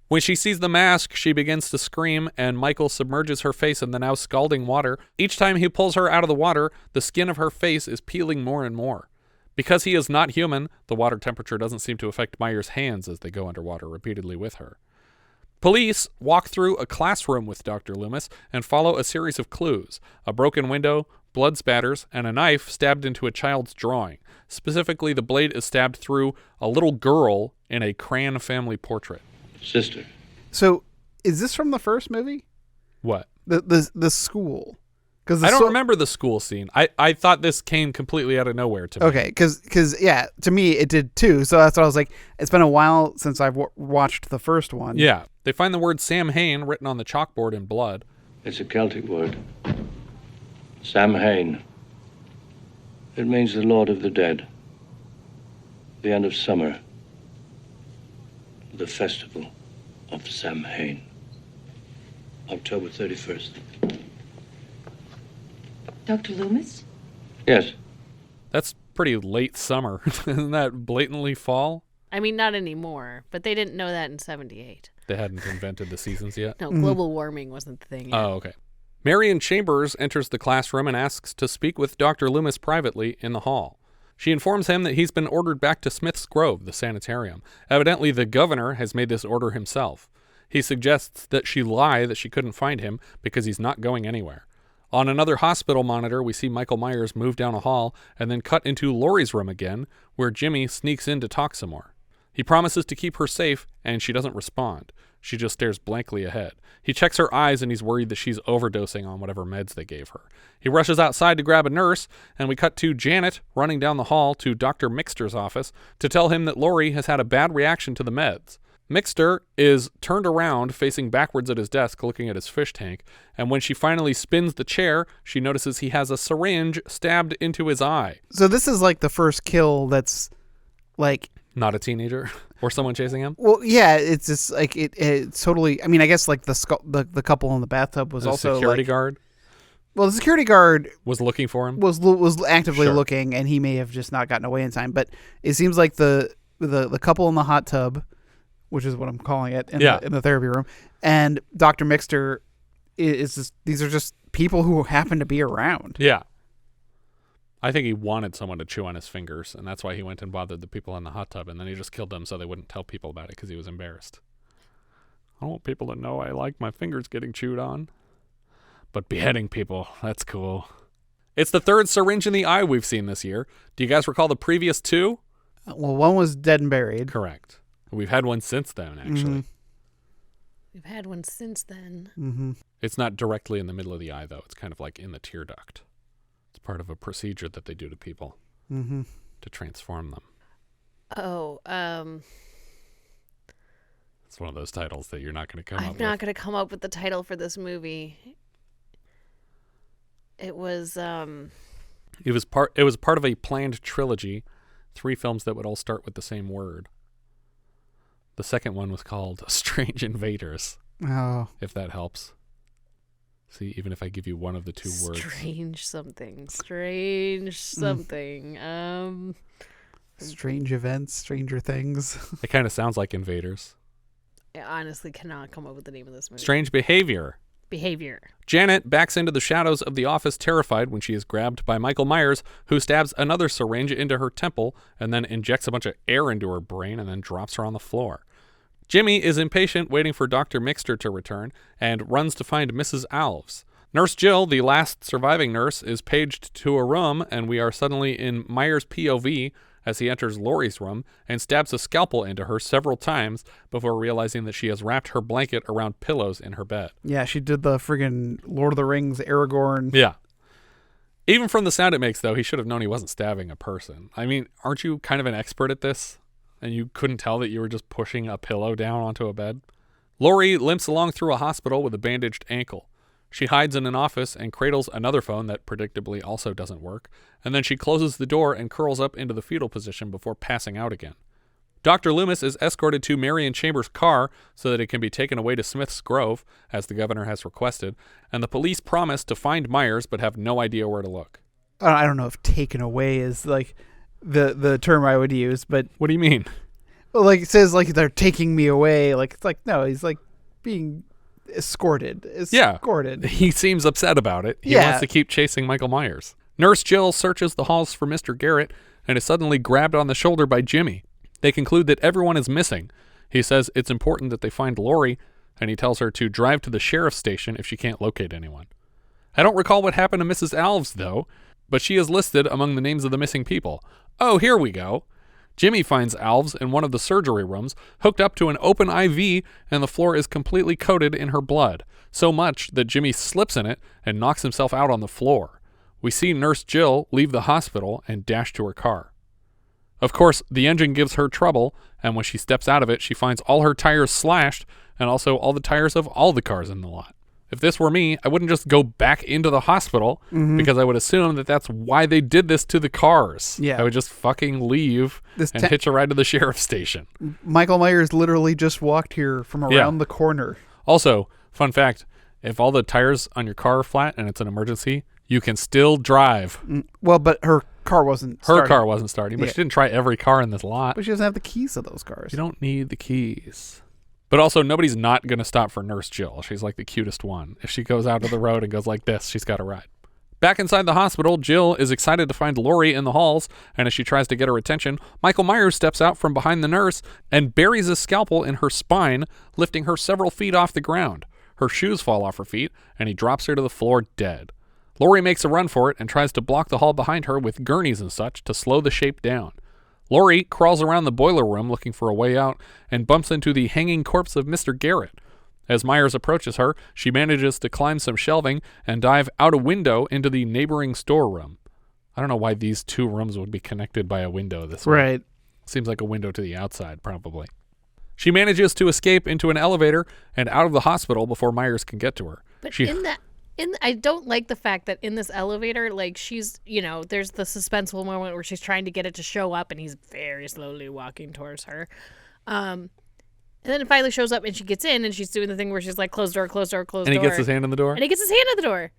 When she sees the mask, she begins to scream, and Michael submerges her face in the now scalding water. Each time he pulls her out of the water, the skin of her face is peeling more and more. Because he is not human, the water temperature doesn't seem to affect Myers' hands as they go underwater repeatedly with her. Police walk through a classroom with Dr. Loomis and follow a series of clues: a broken window, blood spatters, and a knife stabbed into a child's drawing. Specifically, the blade is stabbed through a little girl in a Cran family portrait. Sister. So, is this from the first movie? What? The school? Because I don't remember the school scene. I thought this came completely out of nowhere to me. Okay, because yeah, to me it did too. So that's what I was like. It's been a while since I've watched the first one. Yeah, they find the word Samhain written on the chalkboard in blood. It's a Celtic word. Samhain. It means the Lord of the Dead. The end of summer. The festival of Samhain. October 31st. Dr. Loomis? Yes. That's pretty late summer. Isn't that blatantly fall? I mean, not anymore, but they didn't know that in 78. They hadn't invented the seasons yet? No, global warming wasn't the thing yet. Oh, okay. Marion Chambers enters the classroom and asks to speak with Dr. Loomis privately in the hall. She informs him that he's been ordered back to Smith's Grove, the sanitarium. Evidently, the governor has made this order himself. He suggests that she lie that she couldn't find him because he's not going anywhere. On another hospital monitor, we see Michael Myers move down a hall and then cut into Laurie's room again, where Jimmy sneaks in to talk some more. He promises to keep her safe, and she doesn't respond. She just stares blankly ahead. He checks her eyes, and he's worried that she's overdosing on whatever meds they gave her. He rushes outside to grab a nurse, and we cut to Janet running down the hall to Dr. Mixter's office to tell him that Laurie has had a bad reaction to the meds. Mixter is turned around, facing backwards at his desk, looking at his fish tank, and when she finally spins the chair, she notices he has a syringe stabbed into his eye. So this is like the first kill that's like... Not a teenager? Or someone chasing him? Well, yeah, it's just like it's totally... I mean, I guess like the couple in the bathtub was also security like, guard? Well, the security guard... Was looking for him? Was actively looking, and he may have just not gotten away in time, but it seems like the couple in the hot tub... which is what I'm calling it in the therapy room. And Dr. Mixter is just, these are just people who happen to be around. Yeah. I think he wanted someone to chew on his fingers, and that's why he went and bothered the people in the hot tub, and then he just killed them so they wouldn't tell people about it because he was embarrassed. I don't want people to know I like my fingers getting chewed on. But beheading people, that's cool. It's the third syringe in the eye we've seen this year. Do you guys recall the previous two? Well, one was dead and buried. Correct. We've had one since then, actually. We've had one since then. Mm-hmm. It's not directly in the middle of the eye, though. It's kind of like in the tear duct. It's part of a procedure that they do to people to transform them. Oh, It's one of those titles that you're not going to come up with. I'm not going to come up with the title for this movie. It was part of a planned trilogy, 3 films that would all start with the same word. The second one was called Strange Invaders. Oh. If that helps. See, even if I give you one of the 2 words. Strange something. Strange something. Strange events, stranger things. It kind of sounds like Invaders. I honestly cannot come up with the name of this movie. Strange Behavior. Janet backs into the shadows of the office terrified when she is grabbed by Michael Myers, who stabs another syringe into her temple and then injects a bunch of air into her brain and then drops her on the floor. Jimmy is impatient, waiting for Dr. Mixter to return, and runs to find Mrs. Alves. Nurse Jill, the last surviving nurse, is paged to a room, and we are suddenly in Myers' POV as he enters Laurie's room and stabs a scalpel into her several times before realizing that she has wrapped her blanket around pillows in her bed. Yeah, she did the friggin' Lord of the Rings Aragorn. Yeah. Even from the sound it makes, though, he should have known he wasn't stabbing a person. I mean, aren't you kind of an expert at this? And you couldn't tell that you were just pushing a pillow down onto a bed? Laurie limps along through a hospital with a bandaged ankle. She hides in an office and cradles another phone that predictably also doesn't work, and then she closes the door and curls up into the fetal position before passing out again. Dr. Loomis is escorted to Marion Chambers' car so that it can be taken away to Smith's Grove, as the governor has requested, and the police promise to find Myers but have no idea where to look. I don't know if taken away is like the term I would use, but... What do you mean? Well, like it says like they're taking me away. Like it's like, no, he's like being... Escorted. Yeah, he seems upset about it. He wants to keep chasing Michael Myers. Nurse Jill searches the halls for Mr. Garrett and is suddenly grabbed on the shoulder by Jimmy. They conclude that everyone is missing. He says it's important that they find Laurie, and he tells her to drive to the sheriff's station if she can't locate anyone. I don't recall what happened to Mrs. Alves, though, but she is listed among the names of the missing people. Oh, here we go. Jimmy finds Alves in one of the surgery rooms, hooked up to an open IV, and the floor is completely coated in her blood, so much that Jimmy slips in it and knocks himself out on the floor. We see Nurse Jill leave the hospital and dash to her car. Of course, the engine gives her trouble, and when she steps out of it, she finds all her tires slashed, and also all the tires of all the cars in the lot. If this were me, I wouldn't just go back into the hospital because I would assume that that's why they did this to the cars. Yeah. I would just fucking leave and hitch a ride to the sheriff's station. Michael Myers literally just walked here from around the corner. Also, fun fact, if all the tires on your car are flat and it's an emergency, you can still drive. Well, but her car wasn't starting. Her car wasn't starting, but she didn't try every car in this lot. But she doesn't have the keys to those cars. You don't need the keys. But also, nobody's not going to stop for Nurse Jill. She's like the cutest one. If she goes out to the road and goes like this, she's got a ride. Back inside the hospital, Jill is excited to find Laurie in the halls, and as she tries to get her attention, Michael Myers steps out from behind the nurse and buries a scalpel in her spine, lifting her several feet off the ground. Her shoes fall off her feet, and he drops her to the floor dead. Laurie makes a run for it and tries to block the hall behind her with gurneys and such to slow the shape down. Laurie crawls around the boiler room looking for a way out and bumps into the hanging corpse of Mr. Garrett. As Myers approaches her, she manages to climb some shelving and dive out a window into the neighboring storeroom. I don't know why these 2 rooms would be connected by a window this way. Right. Seems like a window to the outside, probably. She manages to escape into an elevator and out of the hospital before Myers can get to her. But I don't like the fact that in this elevator, like she's, there's the suspenseful moment where she's trying to get it to show up and he's very slowly walking towards her. And then it finally shows up and she gets in and she's doing the thing where she's like, close door, close door, close door. And he gets his hand in the door? And he gets his hand in the door.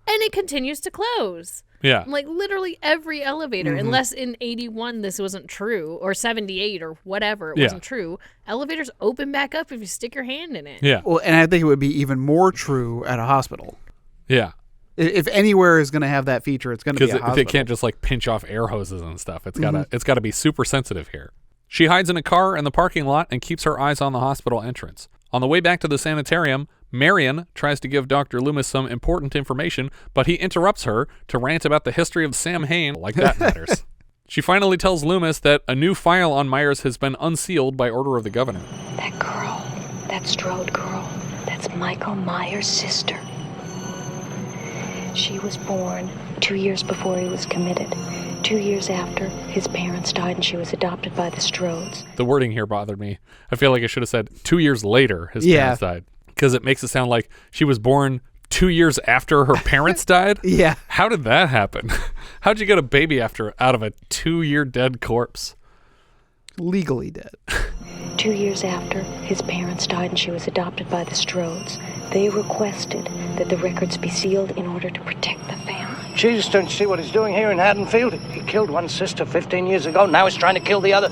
And it continues to close. Yeah. Like literally every elevator, unless in 81 this wasn't true, or 78 or whatever, it wasn't true. Elevators open back up if you stick your hand in it. Yeah. Well, and I think it would be even more true at a hospital. Yeah. If anywhere is going to have that feature, it's going to be a hospital. Because they can't just like pinch off air hoses and stuff. It's gotta be super sensitive here. She hides in a car in the parking lot and keeps her eyes on the hospital entrance. On the way back to the sanitarium, Marion tries to give Dr. Loomis some important information, but he interrupts her to rant about the history of Sam Hain, like that matters. She finally tells Loomis that a new file on Myers has been unsealed by order of the governor. That girl, that Strode girl, that's Michael Myers' sister. She was born 2 years before he was committed. 2 years after, his parents died and she was adopted by the Strodes. The wording here bothered me. I feel like I should have said 2 years later his parents died. Because it makes it sound like she was born 2 years after her parents died? Yeah. How did that happen? How'd you get a baby out of a 2-year dead corpse? Legally dead. 2 years after, his parents died and she was adopted by the Strodes. They requested that the records be sealed in order to protect the family. Jesus, don't you see what he's doing here in Haddonfield? He killed one sister 15 years ago. Now he's trying to kill the other.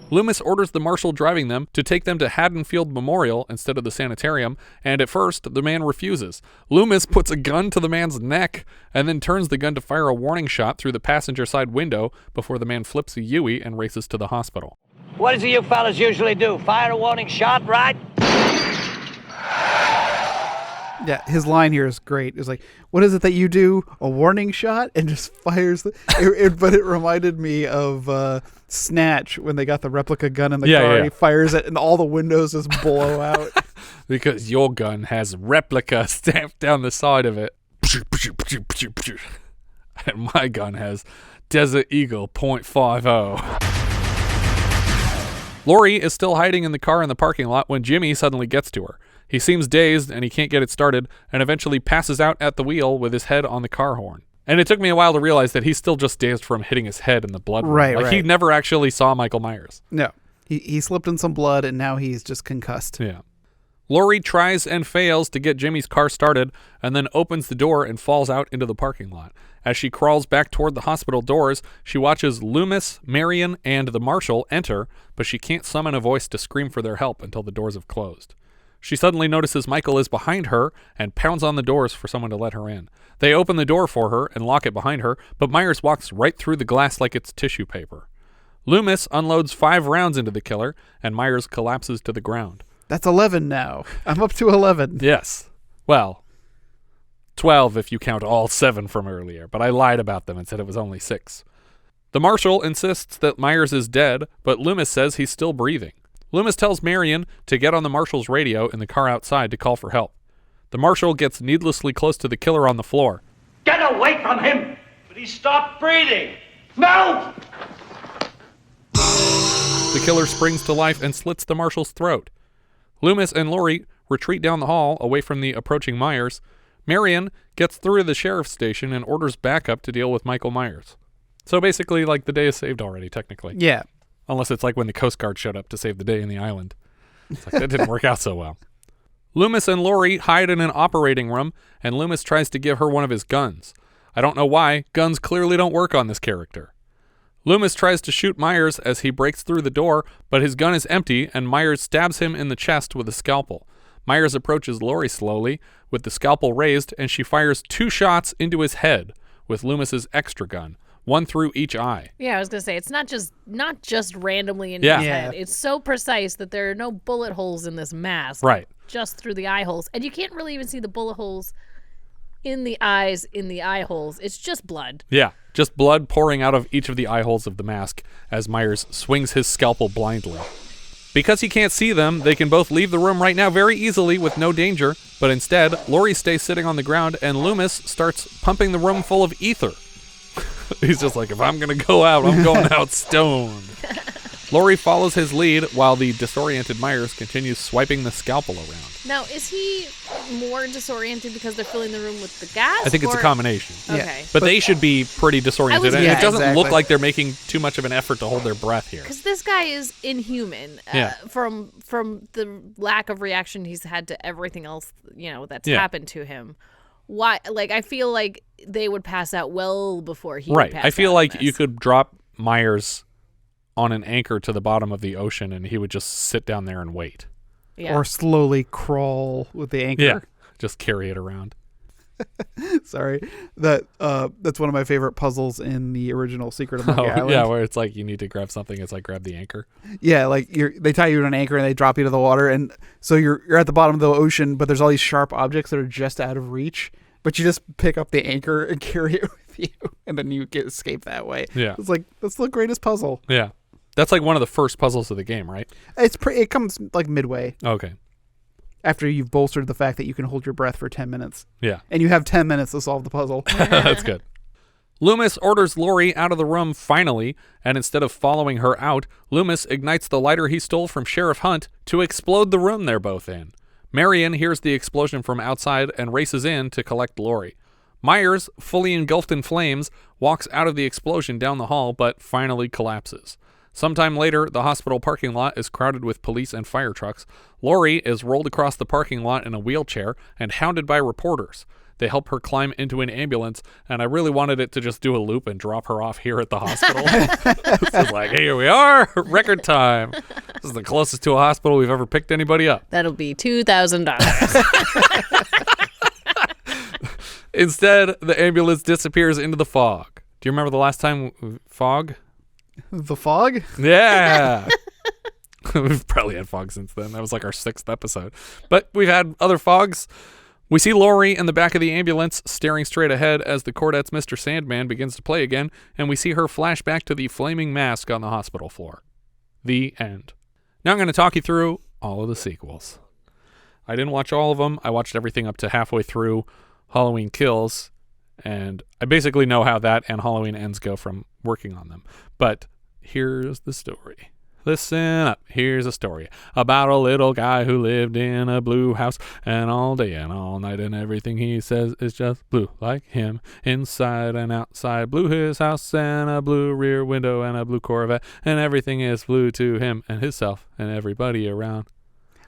Loomis orders the marshal driving them to take them to Haddonfield Memorial instead of the sanitarium, and at first, the man refuses. Loomis puts a gun to the man's neck and then turns the gun to fire a warning shot through the passenger side window before the man flips a Yui and races to the hospital. What does you fellas usually do? Fire a warning shot, right? Yeah, his line here is great. It's like, what is it that you do? A warning shot? And just fires but it reminded me of Snatch when they got the replica gun in the car. And he fires it and all the windows just blow out. Because your gun has replica stamped down the side of it. And my gun has Desert Eagle .50. Laurie is still hiding in the car in the parking lot when Jimmy suddenly gets to her. He seems dazed and he can't get it started and eventually passes out at the wheel with his head on the car horn. And it took me a while to realize that he's still just dazed from hitting his head in the blood. Right. He never actually saw Michael Myers. No. He slipped in some blood and now he's just concussed. Yeah. Laurie tries and fails to get Jimmy's car started and then opens the door and falls out into the parking lot. As she crawls back toward the hospital doors, she watches Loomis, Marion, and the marshal enter, but she can't summon a voice to scream for their help until the doors have closed. She suddenly notices Michael is behind her and pounds on the doors for someone to let her in. They open the door for her and lock it behind her, but Myers walks right through the glass like it's tissue paper. Loomis unloads 5 rounds into the killer, and Myers collapses to the ground. That's 11 now. I'm up to 11. Yes. Well, 12 if you count all 7 from earlier, but I lied about them and said it was only 6. The marshal insists that Myers is dead, but Loomis says he's still breathing. Loomis tells Marion to get on the marshal's radio in the car outside to call for help. The marshal gets needlessly close to the killer on the floor. Get away from him! But he stopped breathing! No! The killer springs to life and slits the marshal's throat. Loomis and Laurie retreat down the hall away from the approaching Myers. Marion gets through to the sheriff's station and orders backup to deal with Michael Myers. So basically, like, the day is saved already, technically. Yeah. Unless it's like when the Coast Guard showed up to save the day in the island. It's like, that didn't work out so well. Loomis and Laurie hide in an operating room, and Loomis tries to give her one of his guns. I don't know why. Guns clearly don't work on this character. Loomis tries to shoot Myers as he breaks through the door, but his gun is empty, and Myers stabs him in the chest with a scalpel. Myers approaches Laurie slowly, with the scalpel raised, and she fires 2 shots into his head with Loomis's extra gun. 1 through each eye. Yeah, I was gonna say it's not just randomly in his head. It's so precise that there are no bullet holes in this mask. Right. Just through the eye holes, and you can't really even see the bullet holes in the eyes, in the eye holes. It's just blood. Yeah, just blood pouring out of each of the eye holes of the mask as Myers swings his scalpel blindly. Because he can't see them, they can both leave the room right now very easily with no danger, but instead, Laurie stays sitting on the ground and Loomis starts pumping the room full of ether. He's just like, if I'm going to go out, I'm going out stoned. Laurie follows his lead while the disoriented Myers continues swiping the scalpel around. Now, is he more disoriented because they're filling the room with the gas? I think it's a combination. Okay. But they should be pretty disoriented. And it doesn't look like they're making too much of an effort to hold their breath here. Because this guy is inhuman from the lack of reaction he's had to everything else, that's happened to him. Why? Like, I feel like they would pass out well before he would pass out. I feel like you could drop Myers on an anchor to the bottom of the ocean and he would just sit down there and wait. Yeah. Or slowly crawl with the anchor. Yeah, just carry it around. Sorry. That's one of my favorite puzzles in the original Secret of Monkey Island. Yeah, where it's like you need to grab something. It's like grab the anchor. Yeah, like they tie you to an anchor and they drop you to the water, and so you're at the bottom of the ocean, but there's all these sharp objects that are just out of reach. But you just pick up the anchor and carry it with you, and then you escape that way. Yeah, it's like that's the greatest puzzle. Yeah, that's like one of the first puzzles of the game, right? It comes like midway. Okay. After you've bolstered the fact that you can hold your breath for 10 minutes. Yeah. And you have 10 minutes to solve the puzzle. That's good. Loomis orders Laurie out of the room finally, and instead of following her out, Loomis ignites the lighter he stole from Sheriff Hunt to explode the room they're both in. Marion hears the explosion from outside and races in to collect Laurie. Myers, fully engulfed in flames, walks out of the explosion down the hall, but finally collapses. Sometime later, the hospital parking lot is crowded with police and fire trucks. Laurie is rolled across the parking lot in a wheelchair and hounded by reporters. They help her climb into an ambulance, and I really wanted it to just do a loop and drop her off here at the hospital. This is like, hey, here we are, record time. This is the closest to a hospital we've ever picked anybody up. That'll be $2,000. Instead, the ambulance disappears into the fog. Do you remember the last time fog? The fog? Yeah. We've probably had fog since then. That was like our 6th episode. But we've had other fogs. We see Laurie in the back of the ambulance staring straight ahead as the Chordette's Mr. Sandman begins to play again, and we see her flash back to the flaming mask on the hospital floor. The end. Now I'm going to talk you through all of the sequels. I didn't watch all of them. I watched everything up to halfway through Halloween Kills, and I basically know how that and Halloween Ends go from working on them. But here's the story. Listen up, here's a story about a little guy who lived in a blue house, and all day and all night and everything he says is just blue like him. Inside and outside, blue his house and a blue rear window and a blue Corvette, and everything is blue to him and himself and everybody around.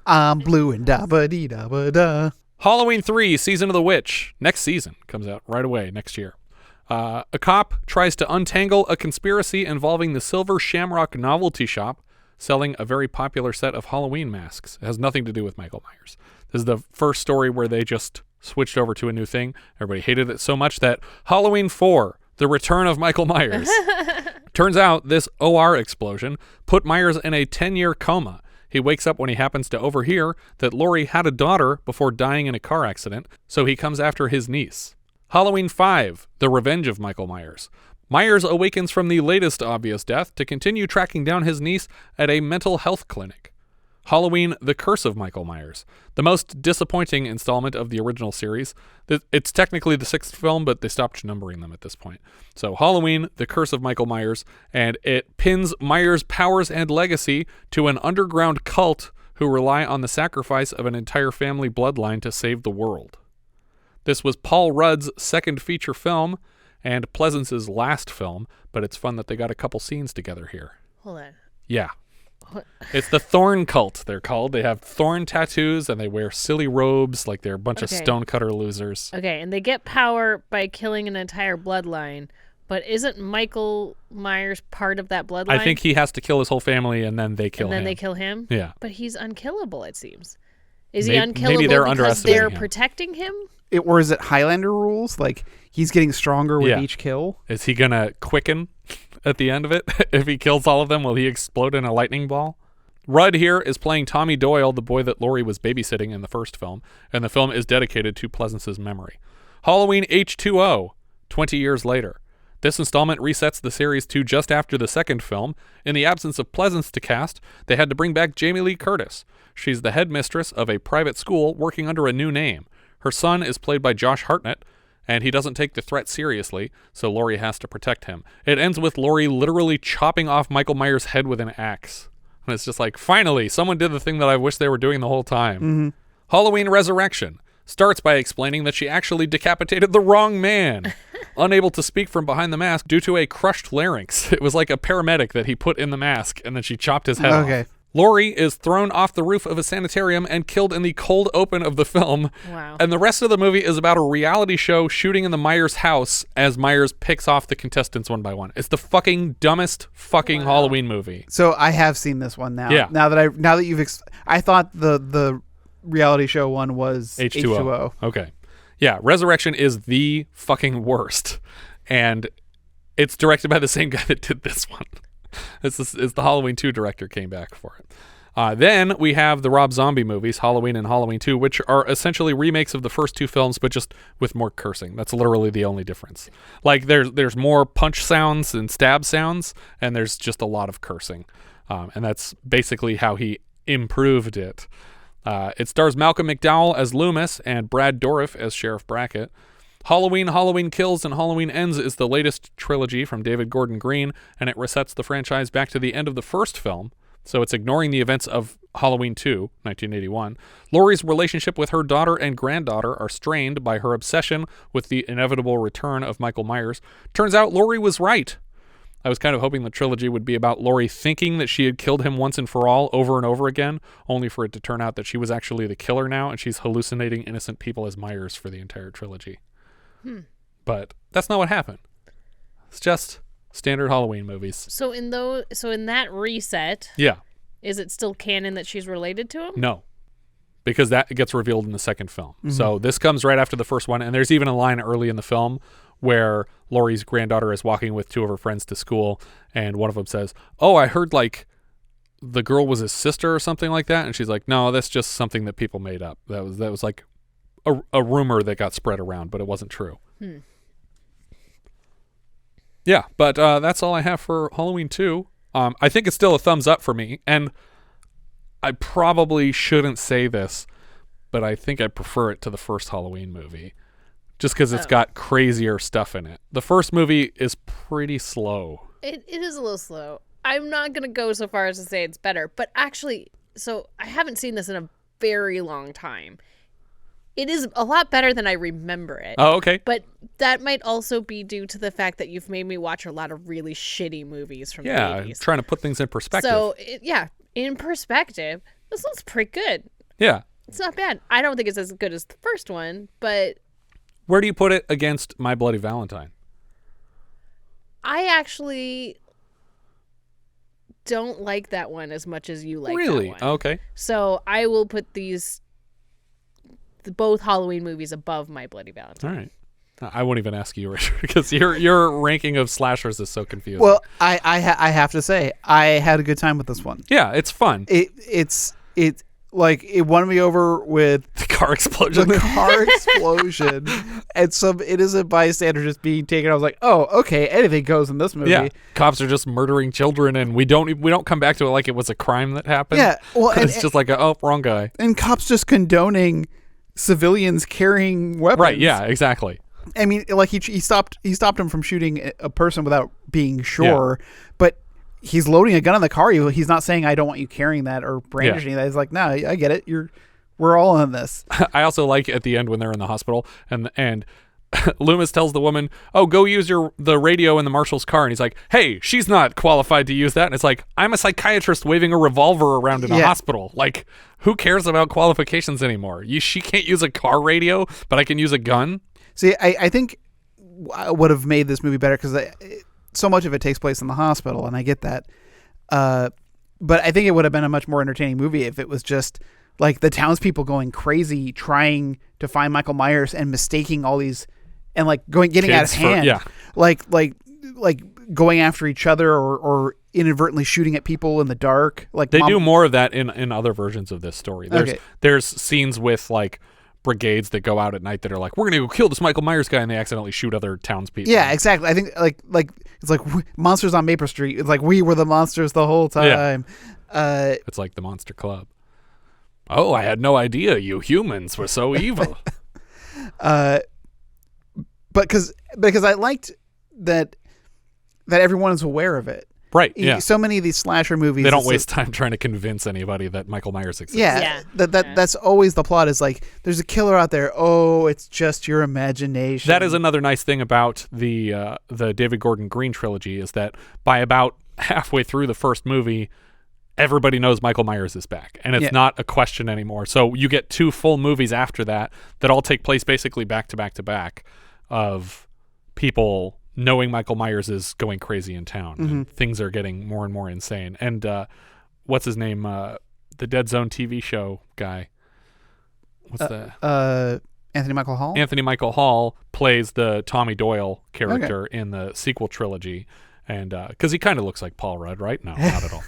I'm blue and da-ba-dee-da-ba-da. Halloween 3, Season of the Witch. Next season. Comes out right away next year. A cop tries to untangle a conspiracy involving the Silver Shamrock Novelty Shop, selling a very popular set of Halloween masks. It has nothing to do with Michael Myers. This is the first story where they just switched over to a new thing. Everybody hated it so much that Halloween 4, The Return of Michael Myers. Turns out this OR explosion put Myers in a 10-year coma. He wakes up when he happens to overhear that Laurie had a daughter before dying in a car accident, so he comes after his niece. Halloween 5, The Revenge of Michael Myers. Myers awakens from the latest obvious death to continue tracking down his niece at a mental health clinic. Halloween, The Curse of Michael Myers. The most disappointing installment of the original series. It's technically the 6th film, but they stopped numbering them at this point. So Halloween, The Curse of Michael Myers, and it pins Myers' powers and legacy to an underground cult who rely on the sacrifice of an entire family bloodline to save the world. This was Paul Rudd's second feature film and Pleasence's last film, but it's fun that they got a couple scenes together here. Hold on. Yeah. It's the Thorn Cult, they're called. They have thorn tattoos and they wear silly robes like they're a bunch of stonecutter losers. Okay, and they get power by killing an entire bloodline, but isn't Michael Myers part of that bloodline? I think he has to kill his whole family and then they kill him. And then they kill him? Yeah. But he's unkillable, it seems. Is he unkillable maybe they're because they're him. protecting him? Or is it Highlander rules? Like, he's getting stronger with each kill? Is he going to quicken at the end of it? If he kills all of them, will he explode in a lightning ball? Rudd here is playing Tommy Doyle, the boy that Laurie was babysitting in the first film, and the film is dedicated to Pleasence's memory. Halloween H2O, 20 years later. This installment resets the series to just after the second film. In the absence of Pleasence to cast, they had to bring back Jamie Lee Curtis. She's the headmistress of a private school working under a new name. Her son is played by Josh Hartnett, and he doesn't take the threat seriously, so Laurie has to protect him. It ends with Laurie literally chopping off Michael Myers' head with an axe. And it's just like, finally, someone did the thing that I wish they were doing the whole time. Mm-hmm. Halloween Resurrection starts by explaining that she actually decapitated the wrong man. Unable to speak from behind the mask due to a crushed larynx. It was like a paramedic that he put in the mask, and then she chopped his head off. Laurie is thrown off the roof of a sanitarium and killed in the cold open of the film. Wow. And the rest of the movie is about a reality show shooting in the Myers house as Myers picks off the contestants one by one. It's the fucking dumbest fucking Halloween movie. So I have seen this one now. Yeah. Now that you've I thought the reality show one was H2O. Okay. Yeah, Resurrection is the fucking worst. And it's directed by the same guy that did this one. It's the Halloween 2 director came back for it. Then we have the Rob Zombie movies, Halloween and Halloween 2, which are essentially remakes of the first two films, but just with more cursing. That's literally the only difference. Like there's more punch sounds and stab sounds, and there's just a lot of cursing. And that's basically how he improved it. It stars Malcolm McDowell as Loomis and Brad Dourif as Sheriff Brackett. Halloween, Halloween Kills, and Halloween Ends is the latest trilogy from David Gordon Green, and it resets the franchise back to the end of the first film. So it's ignoring the events of Halloween 2, 1981. Laurie's relationship with her daughter and granddaughter are strained by her obsession with the inevitable return of Michael Myers. Turns out Laurie was right. I was kind of hoping the trilogy would be about Laurie thinking that she had killed him once and for all over and over again, only for it to turn out that she was actually the killer now, and she's hallucinating innocent people as Myers for the entire trilogy. But that's not what happened. It's just standard Halloween movies. So in that reset, yeah, is it still canon that she's related to him? No, because that gets revealed in the second film. So this comes right after the first one, and there's even a line early in the film where Laurie's granddaughter is walking with two of her friends to school, and one of them says, "Oh, I heard like the girl was his sister or something like that," and she's like, "No, that's just something that people made up. That was like a rumor that got spread around, but it wasn't true." Yeah, but that's all I have for Halloween 2. I think it's still a thumbs up for me, and I probably shouldn't say this, but I think I prefer it to the first Halloween movie, just because it's got crazier stuff in it. The first movie is pretty slow. It is a little slow. I'm not going to go so far as to say it's better, but actually, so I haven't seen this in a very long time. It is a lot better than I remember it. Oh, okay. But that might also be due to the fact that you've made me watch a lot of really shitty movies from the 80s. Yeah, trying to put things in perspective. So, in perspective, this one's pretty good. Yeah. It's not bad. I don't think it's as good as the first one, but... Where do you put it against My Bloody Valentine? I actually don't like that one as much as you like really? that one. Okay. So I will put both Halloween movies above My Bloody Valentine. All right. I won't even ask you, Richard, because your ranking of slashers is so confusing. Well, I have to say, I had a good time with this one. Yeah, it's fun. It won me over with the car explosion. And some innocent bystander just being taken. I was like, oh, okay, anything goes in this movie. Yeah, cops are just murdering children, and we don't come back to it like it was a crime that happened. Yeah, well, it's just like wrong guy. And cops just condoning civilians carrying weapons. Right? Yeah, exactly. I mean, like he stopped him from shooting a person without being sure, but he's loading a gun in the car. He's not saying, "I don't want you carrying that" or brandishing that. He's like, "No, I get it. We're all in this." I also like at the end when they're in the hospital and Loomis tells the woman, "Oh, go use the radio in the marshal's car," and he's like, "Hey, she's not qualified to use that." And it's like, I'm a psychiatrist waving a revolver around in a hospital. Like, who cares about qualifications anymore? She can't use a car radio, but I can use a gun. See, I think I would have made this movie better because so much of it takes place in the hospital, and I get that. But I think it would have been a much more entertaining movie if it was just like the townspeople going crazy trying to find Michael Myers and mistaking all these and like getting out of hand. Like going after each other or inadvertently shooting at people in the dark. Like they do more of that in other versions of this story. There's scenes with like brigades that go out at night that are like, we're gonna go kill this Michael Myers guy, and they accidentally shoot other townspeople. Yeah, exactly. I think like it's like Monsters on Maple Street. It's like we were the monsters the whole time. Yeah. It's like the Monster Club. Oh, I had no idea you humans were so evil. But because I liked that everyone is aware of it. Right, yeah. So many of these slasher movies, they don't waste time trying to convince anybody that Michael Myers exists. Yeah. That's always the plot, is like, there's a killer out there. Oh, it's just your imagination. That is another nice thing about the David Gordon Green trilogy, is that by about halfway through the first movie, everybody knows Michael Myers is back, and it's not a question anymore. So you get 2 full movies after that all take place basically back to back to back of people knowing Michael Myers is going crazy in town. Mm-hmm. And things are getting more and more insane. And what's his name? The Dead Zone TV show guy. What's that? Anthony Michael Hall? Anthony Michael Hall plays the Tommy Doyle character in the sequel trilogy. And because he kind of looks like Paul Rudd, right? No, not at all.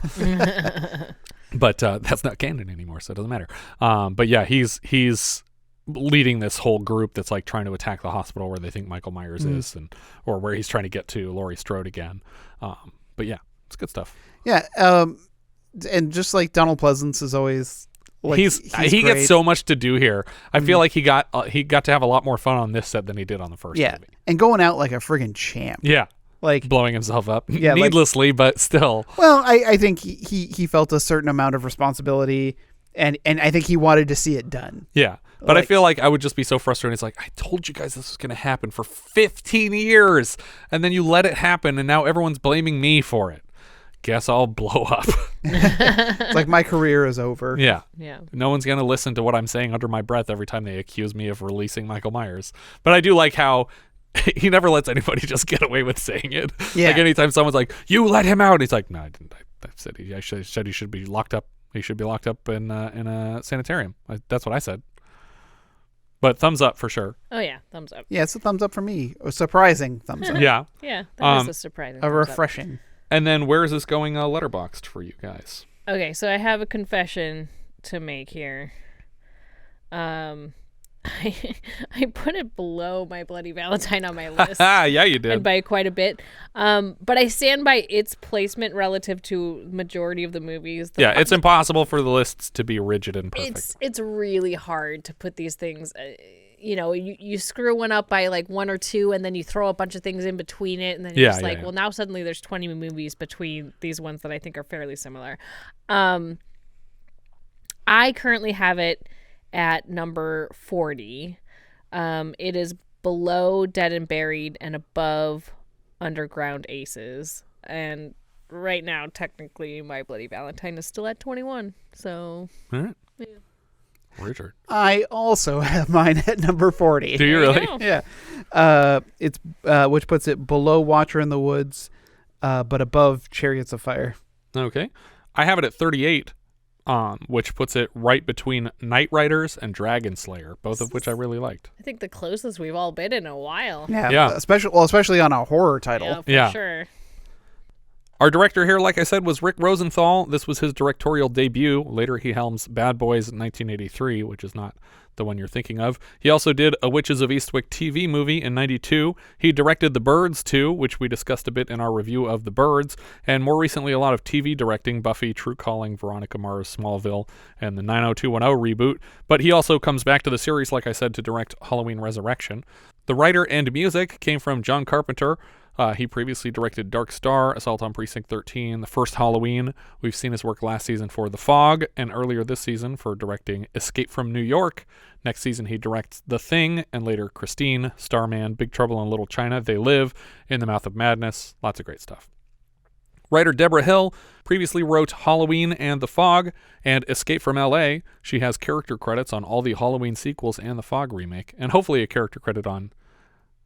But that's not canon anymore, so it doesn't matter. But yeah, he's leading this whole group that's like trying to attack the hospital where they think Michael Myers is, or where he's trying to get to Laurie Strode again. But yeah, it's good stuff. Yeah, and just like Donald Pleasence is always like he gets so much to do here. I feel like he got to have a lot more fun on this set than he did on the first movie. And going out like a friggin' champ. Yeah. Like blowing himself up needlessly, but still. Well, I think he felt a certain amount of responsibility, and I think he wanted to see it done. Yeah, but I feel like I would just be so frustrated. It's like, I told you guys this was going to happen for 15 years, and then you let it happen, and now everyone's blaming me for it. Guess I'll blow up. It's like my career is over. Yeah. Yeah. No one's going to listen to what I'm saying under my breath every time they accuse me of releasing Michael Myers. But I do like how he never lets anybody just get away with saying it. Yeah. Like anytime someone's like, "You let him out," he's like, "No, I didn't. I said he should be locked up. He should be locked up in a sanitarium. That's what I said." But thumbs up for sure. Oh yeah, thumbs up. Yeah, it's a thumbs up for me. A surprising thumbs up. Yeah. Yeah, that is a surprising. A refreshing. And then where is this going letterboxed for you guys? Okay, so I have a confession to make here. I put it below My Bloody Valentine on my list. Yeah, you did. And by quite a bit. But I stand by its placement relative to majority of the movies. It's impossible for the lists to be rigid and perfect. It's really hard to put these things. You screw one up by like one or two, and then you throw a bunch of things in between it, and then you're just well, now suddenly there's 20 movies between these ones that I think are fairly similar. I currently have it at number 40. It is below Dead and Buried and above Underground Aces. And right now, technically, My Bloody Valentine is still at 21. So, all right. Yeah. Richard. I also have mine at number 40. Do you really? Yeah. It's which puts it below Watcher in the Woods, but above Chariots of Fire. Okay. I have it at 38. Which puts it right between Night Riders and Dragon Slayer, both of which I really liked. I think the closest we've all been in a while. Yeah. Especially on a horror title. Yeah, for sure. Our director here, like I said, was Rick Rosenthal. This was his directorial debut. Later, he helms Bad Boys in 1983, which is not the one you're thinking of. He also did a Witches of Eastwick TV movie in 92. He directed The Birds 2, which we discussed a bit in our review of The Birds, and more recently a lot of TV directing, Buffy, True Calling, Veronica Mars, Smallville, and the 90210 reboot. But he also comes back to the series, like I said, to direct Halloween Resurrection. The writer and music came from John Carpenter. He previously directed Dark Star, Assault on Precinct 13, The First Halloween. We've seen his work last season for The Fog, and earlier this season for directing Escape from New York. Next season he directs The Thing, and later Christine, Starman, Big Trouble in Little China, They Live, In the Mouth of Madness. Lots of great stuff. Writer Debra Hill previously wrote Halloween and The Fog, and Escape from L.A. She has character credits on all the Halloween sequels and The Fog remake, and hopefully a character credit on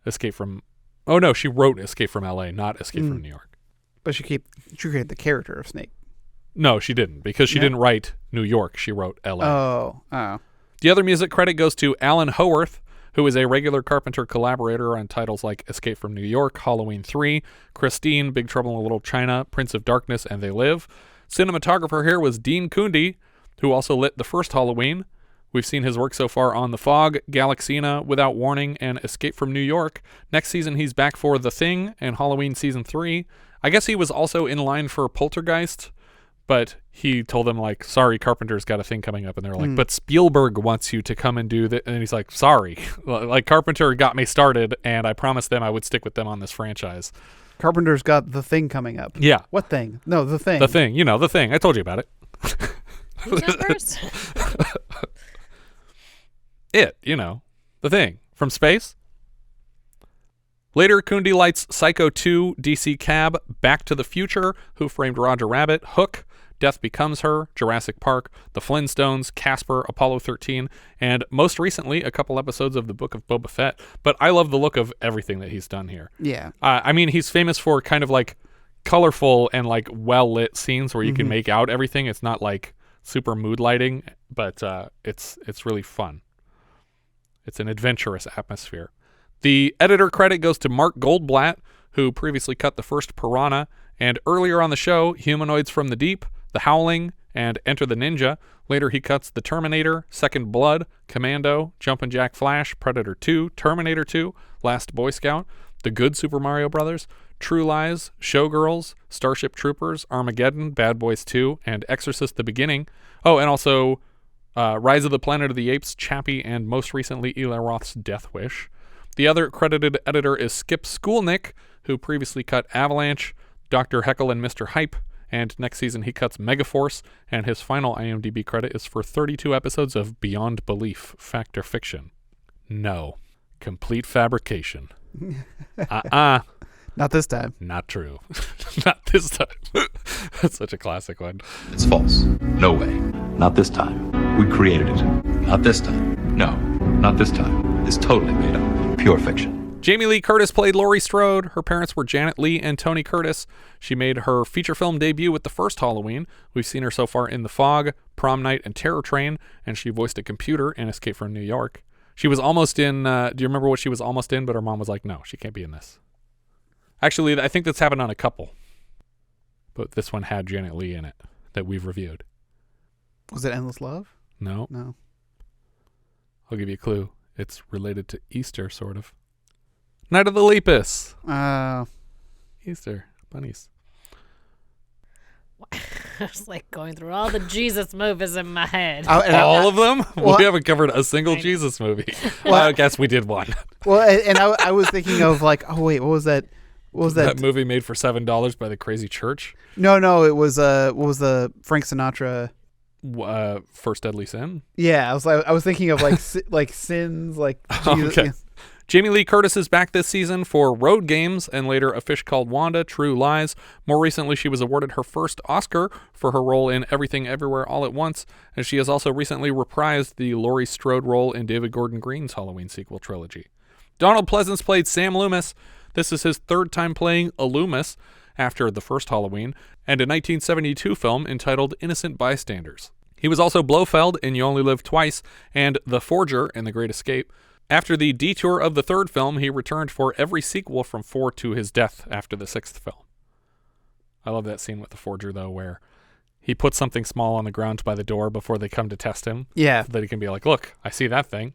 Escape from... Oh, no, she wrote Escape from L.A., not Escape from New York. But she created the character of Snake. No, she didn't, because she didn't write New York. She wrote L.A. Oh. The other music credit goes to Alan Howarth, who is a regular Carpenter collaborator on titles like Escape from New York, Halloween 3, Christine, Big Trouble in Little China, Prince of Darkness, and They Live. Cinematographer here was Dean Cundy, who also lit the first Halloween. We've seen his work so far on The Fog, Galaxina, Without Warning, and Escape from New York. Next season, he's back for The Thing and Halloween Season 3. I guess he was also in line for Poltergeist, but he told them, like, sorry, Carpenter's got a thing coming up. And they're like, but Spielberg wants you to come and do that. And he's like, sorry. Like, Carpenter got me started, and I promised them I would stick with them on this franchise. Carpenter's got The Thing coming up. Yeah. What thing? No, The Thing. The Thing. You know, The Thing. I told you about it. Who's that first? The Thing from space. Later, Cundy lights Psycho 2, DC Cab, Back to the Future, Who Framed Roger Rabbit, Hook, Death Becomes Her, Jurassic Park, The Flintstones, Casper, Apollo 13, and most recently, a couple episodes of The Book of Boba Fett. But I love the look of everything that he's done here. Yeah. I mean, he's famous for kind of like colorful and like well-lit scenes where you can make out everything. It's not like super mood lighting, but it's really fun. It's an adventurous atmosphere. The editor credit goes to Mark Goldblatt, who previously cut the first Piranha, and earlier on the show, Humanoids from the Deep, The Howling, and Enter the Ninja. Later he cuts The Terminator, Second Blood, Commando, Jumpin' Jack Flash, Predator 2, Terminator 2, Last Boy Scout, The Good Super Mario Brothers, True Lies, Showgirls, Starship Troopers, Armageddon, Bad Boys 2, and Exorcist: The Beginning. Oh, and also Rise of the Planet of the Apes, Chappie, and most recently Eli Roth's Death Wish. The other credited editor is Skip Skulnick, who previously cut Avalanche, Dr. Heckle and Mr. Hype, and next season he cuts Megaforce, and his final IMDb credit is for 32 episodes of Beyond Belief, Fact or Fiction. No. Complete fabrication. Not this time. Not true. Not this time. That's such a classic one. It's false. No way. Not this time. We created it. Not this time. No. Not this time. It's totally made up. Pure fiction. Jamie Lee Curtis played Laurie Strode. Her parents were Janet Leigh and Tony Curtis. She made her feature film debut with the first Halloween. We've seen her so far in The Fog, Prom Night, and Terror Train, and she voiced a computer in Escape from New York. She was almost in, do you remember what she was almost in? But her mom was like, no, she can't be in this. Actually, I think that's happened on a couple. But this one had Janet Leigh in it that we've reviewed. Was it Endless Love? No. No. I'll give you a clue. It's related to Easter, sort of. Night of the Lepus. Easter bunnies. I was like going through all the Jesus movies in my head. All of them? Well, we haven't covered a single Jesus movie. Well, I guess we did one. Well, and I was thinking of like, oh wait, what was that? What was that movie made for $7 by the Crazy Church? No, it was what was the Frank Sinatra? First Deadly Sin. Yeah, I was thinking of like like sins, like Jesus. Okay. Jamie Lee Curtis is back this season for Road Games and later A Fish Called Wanda, True Lies. More recently, she was awarded her first Oscar for her role in Everything Everywhere All at Once, and she has also recently reprised the Laurie Strode role in David Gordon Green's Halloween sequel trilogy. Donald Pleasence played Sam Loomis. This is his third time playing a Loomis after the first Halloween, and a 1972 film entitled Innocent Bystanders. He was also Blofeld in You Only Live Twice and The Forger in The Great Escape. After the detour of the third film, he returned for every sequel from 4 to his death after the 6th film. I love that scene with the Forger, though, where he puts something small on the ground by the door before they come to test him. Yeah. So that he can be like, look, I see that thing.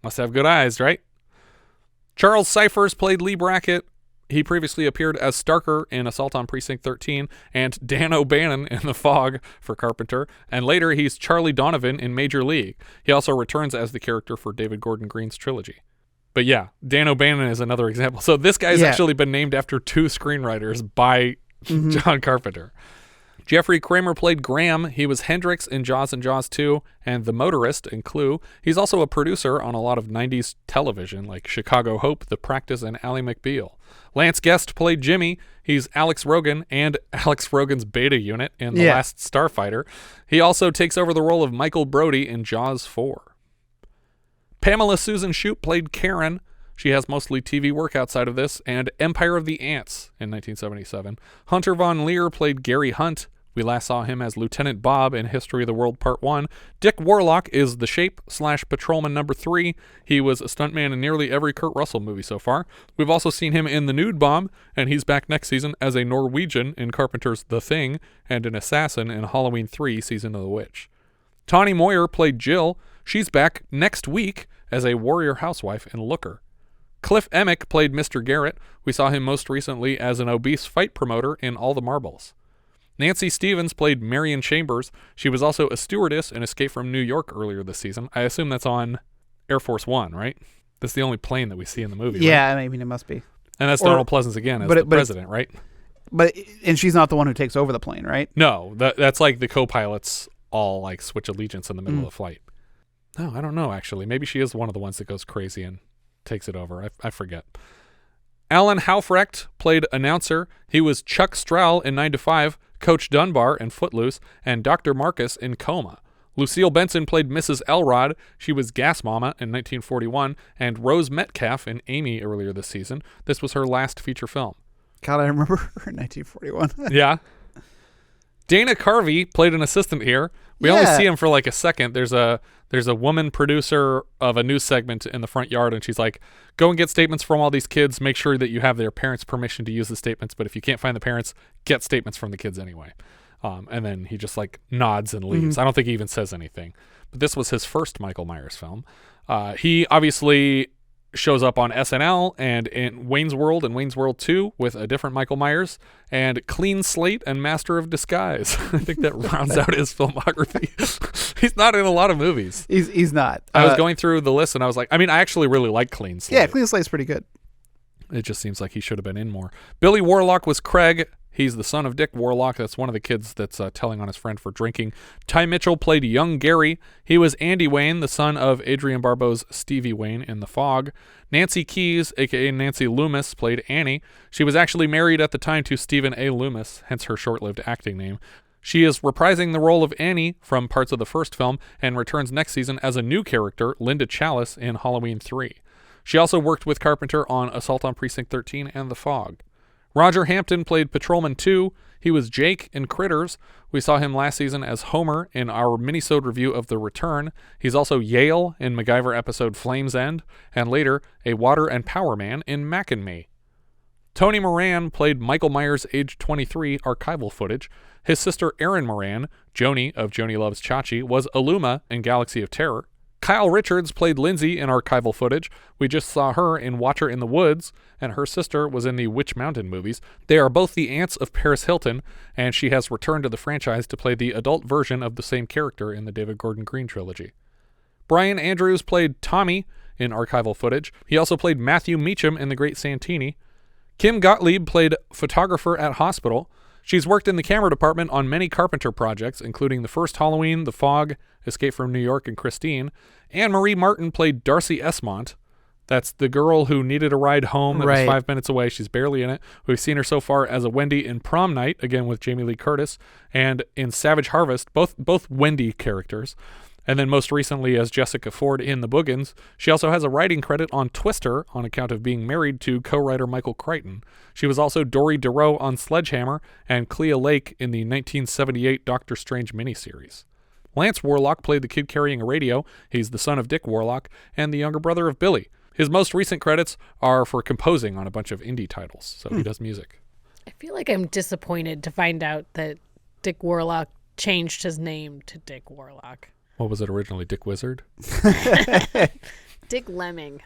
Must have good eyes, right? Charles Cyphers played Lee Brackett. He previously appeared as Starker in Assault on Precinct 13 and Dan O'Bannon in The Fog for Carpenter, and later he's Charlie Donovan in Major League. He also returns as the character for David Gordon Green's trilogy. But yeah, Dan O'Bannon is another example. So this guy's actually been named after 2 screenwriters by John Carpenter. Jeffrey Kramer played Graham. He was Hendrix in Jaws and Jaws 2 and The Motorist in Clue. He's also a producer on a lot of 90s television like Chicago Hope, The Practice, and Ally McBeal. Lance Guest played Jimmy. He's Alex Rogan and Alex Rogan's beta unit in The Last Starfighter. He also takes over the role of Michael Brody in Jaws 4. Pamela Susan Shoop played Karen. She has mostly TV work outside of this, and Empire of the Ants in 1977. Hunter Von Leer played Gary Hunt. We last saw him as Lieutenant Bob in History of the World Part 1. Dick Warlock is the Shape / Patrolman number 3. He was a stuntman in nearly every Kurt Russell movie so far. We've also seen him in The Nude Bomb, and he's back next season as a Norwegian in Carpenter's The Thing, and an assassin in Halloween 3 Season of the Witch. Tawny Moyer played Jill. She's back next week as a warrior housewife in Looker. Cliff Emmich played Mr. Garrett. We saw him most recently as an obese fight promoter in All the Marbles. Nancy Stevens played Marion Chambers. She was also a stewardess in Escape from New York earlier this season. I assume that's on Air Force One, right? That's the only plane that we see in the movie, Yeah, right? I mean, it must be. And that's Donald Pleasence again as the president, right? And she's not the one who takes over the plane, right? No, that's like the co-pilots all like switch allegiance in the middle of the flight. No, I don't know, actually. Maybe she is one of the ones that goes crazy and takes it over. I forget. Alan Halfrecht played announcer. He was Chuck Strell in 9 to 5, Coach Dunbar in Footloose, and Dr. Marcus in Coma. Lucille Benson played Mrs. Elrod. She was Gas Mama in 1941, and Rose Metcalf in Amy earlier this season. This was her last feature film. God, I remember her in 1941. Yeah. Dana Carvey played an assistant here. We only see him for like a second. There's there's a woman producer of a news segment in the front yard, and she's like, go and get statements from all these kids. Make sure that you have their parents' permission to use the statements. But if you can't find the parents, get statements from the kids anyway. And then he just like nods and leaves. I don't think he even says anything. But this was his first Michael Myers film. He obviously shows up on SNL and in Wayne's World and Wayne's World 2 with a different Michael Myers, and Clean Slate and Master of Disguise. I think that rounds out his filmography. He's not in a lot of movies. He's not. I was going through the list and I was like, I mean, I actually really like Clean Slate. Yeah, Clean Slate's pretty good. It just seems like he should have been in more. Billy Warlock was Craig. He's the son of Dick Warlock. That's one of the kids that's telling on his friend for drinking. Ty Mitchell played young Gary. He was Andy Wayne, the son of Adrian Barbeau's Stevie Wayne in The Fog. Nancy Keys, a.k.a. Nancy Loomis, played Annie. She was actually married at the time to Stephen A. Loomis, hence her short-lived acting name. She is reprising the role of Annie from parts of the first film and returns next season as a new character, Linda Chalice, in Halloween 3. She also worked with Carpenter on Assault on Precinct 13 and The Fog. Roger Hampton played Patrolman 2. He was Jake in Critters. We saw him last season as Homer in our minisode review of The Return. He's also Yale in MacGyver episode Flame's End, and later a Water and Power Man in Mac and Me. Tony Moran played Michael Myers, age 23, archival footage. His sister Erin Moran, Joni of Joni Loves Chachi, was Illuma in Galaxy of Terror. Kyle Richards played Lindsay in archival footage. We just saw her in Watcher in the Woods, and her sister was in the Witch Mountain movies. They are both the aunts of Paris Hilton, and she has returned to the franchise to play the adult version of the same character in the David Gordon Green trilogy. Brian Andrews played Tommy in archival footage. He also played Matthew Meacham in The Great Santini. Kim Gottlieb played photographer at hospital. She's worked in the camera department on many Carpenter projects, including The First Halloween, The Fog, Escape from New York, and Christine. Anne-Marie Martin played Darcy Esmont. That's the girl who needed a ride home that was 5 minutes away. She's barely in it. We've seen her so far as a Wendy in Prom Night, again with Jamie Lee Curtis, and in Savage Harvest, both Wendy characters. And then most recently as Jessica Ford in The Boogans. She also has a writing credit on Twister on account of being married to co-writer Michael Crichton. She was also Dory DeRoe on Sledgehammer and Clea Lake in the 1978 Doctor Strange miniseries. Lance Warlock played the kid carrying a radio. He's the son of Dick Warlock and the younger brother of Billy. His most recent credits are for composing on a bunch of indie titles, so he does music. I feel like I'm disappointed to find out that Dick Warlock changed his name to Dick Warlock. What was it originally, Dick Wizard? Dick Lemming.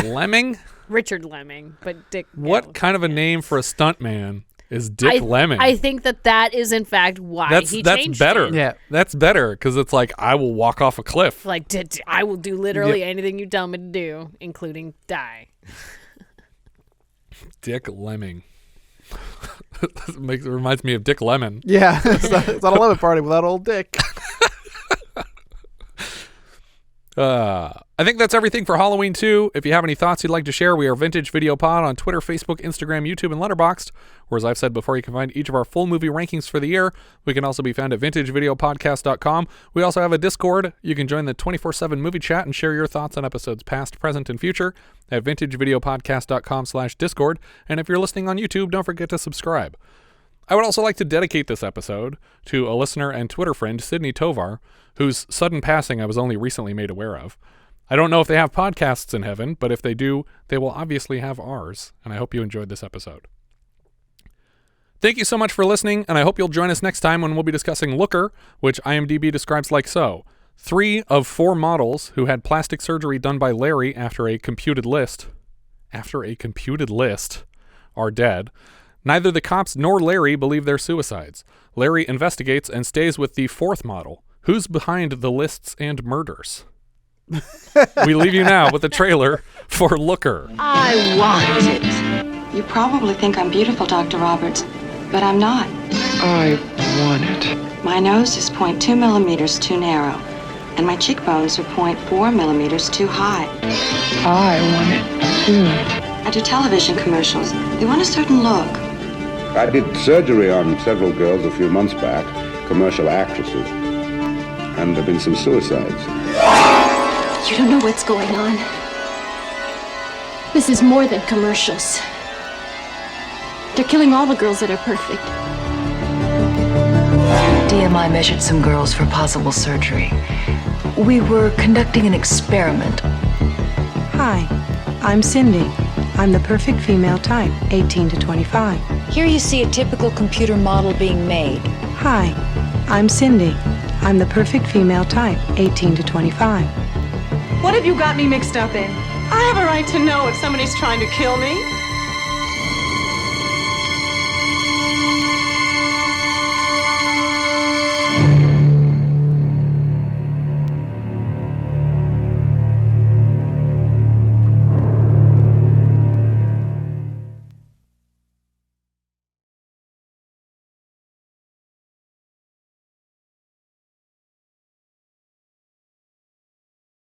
Lemming? Richard Lemming, but Dick... What kind of a name for a stuntman is Dick Lemming? I think that is, in fact, why he changed That's better. it. Yeah. That's better, because it's like, I will walk off a cliff. Like, I will do literally anything you tell me to do, including die. Dick Lemming. It reminds me of Dick Lemon. Yeah, it's not a lemon party without old Dick. I think that's everything for Halloween 2. If you have any thoughts you'd like to share, we are Vintage Video Pod on Twitter, Facebook, Instagram, YouTube, and Letterboxd. Or as I've said before, you can find each of our full movie rankings for the year. We can also be found at vintagevideopodcast.com. We also have a Discord. You can join the 24/7 movie chat and share your thoughts on episodes past, present, and future at vintagevideopodcast.com/Discord. And if you're listening on YouTube, don't forget to subscribe. I would also like to dedicate this episode to a listener and Twitter friend, Sydney Tovar, whose sudden passing I was only recently made aware of. I don't know if they have podcasts in heaven, but if they do, they will obviously have ours, and I hope you enjoyed this episode. Thank you so much for listening, and I hope you'll join us next time when we'll be discussing Looker, which IMDb describes like so. 3 of 4 models who had plastic surgery done by Larry after a computed list are dead. Neither the cops nor Larry believe they're suicides. Larry investigates and stays with the 4th model. Who's behind the lists and murders? We leave you now with a trailer for Looker. I want it. You probably think I'm beautiful, Dr. Roberts, but I'm not. I want it. My nose is 0.2 millimeters too narrow, and my cheekbones are 0.4 millimeters too high. I want it too. I do television commercials. They want a certain look. I did surgery on several girls a few months back, commercial actresses. And there have been some suicides. You don't know what's going on. This is more than commercials. They're killing all the girls that are perfect. DMI measured some girls for possible surgery. We were conducting an experiment. Hi, I'm Cindy. I'm the perfect female type, 18 to 25. Here you see a typical computer model being made. Hi, I'm Cindy. I'm the perfect female type, 18 to 25. What have you got me mixed up in? I have a right to know if somebody's trying to kill me.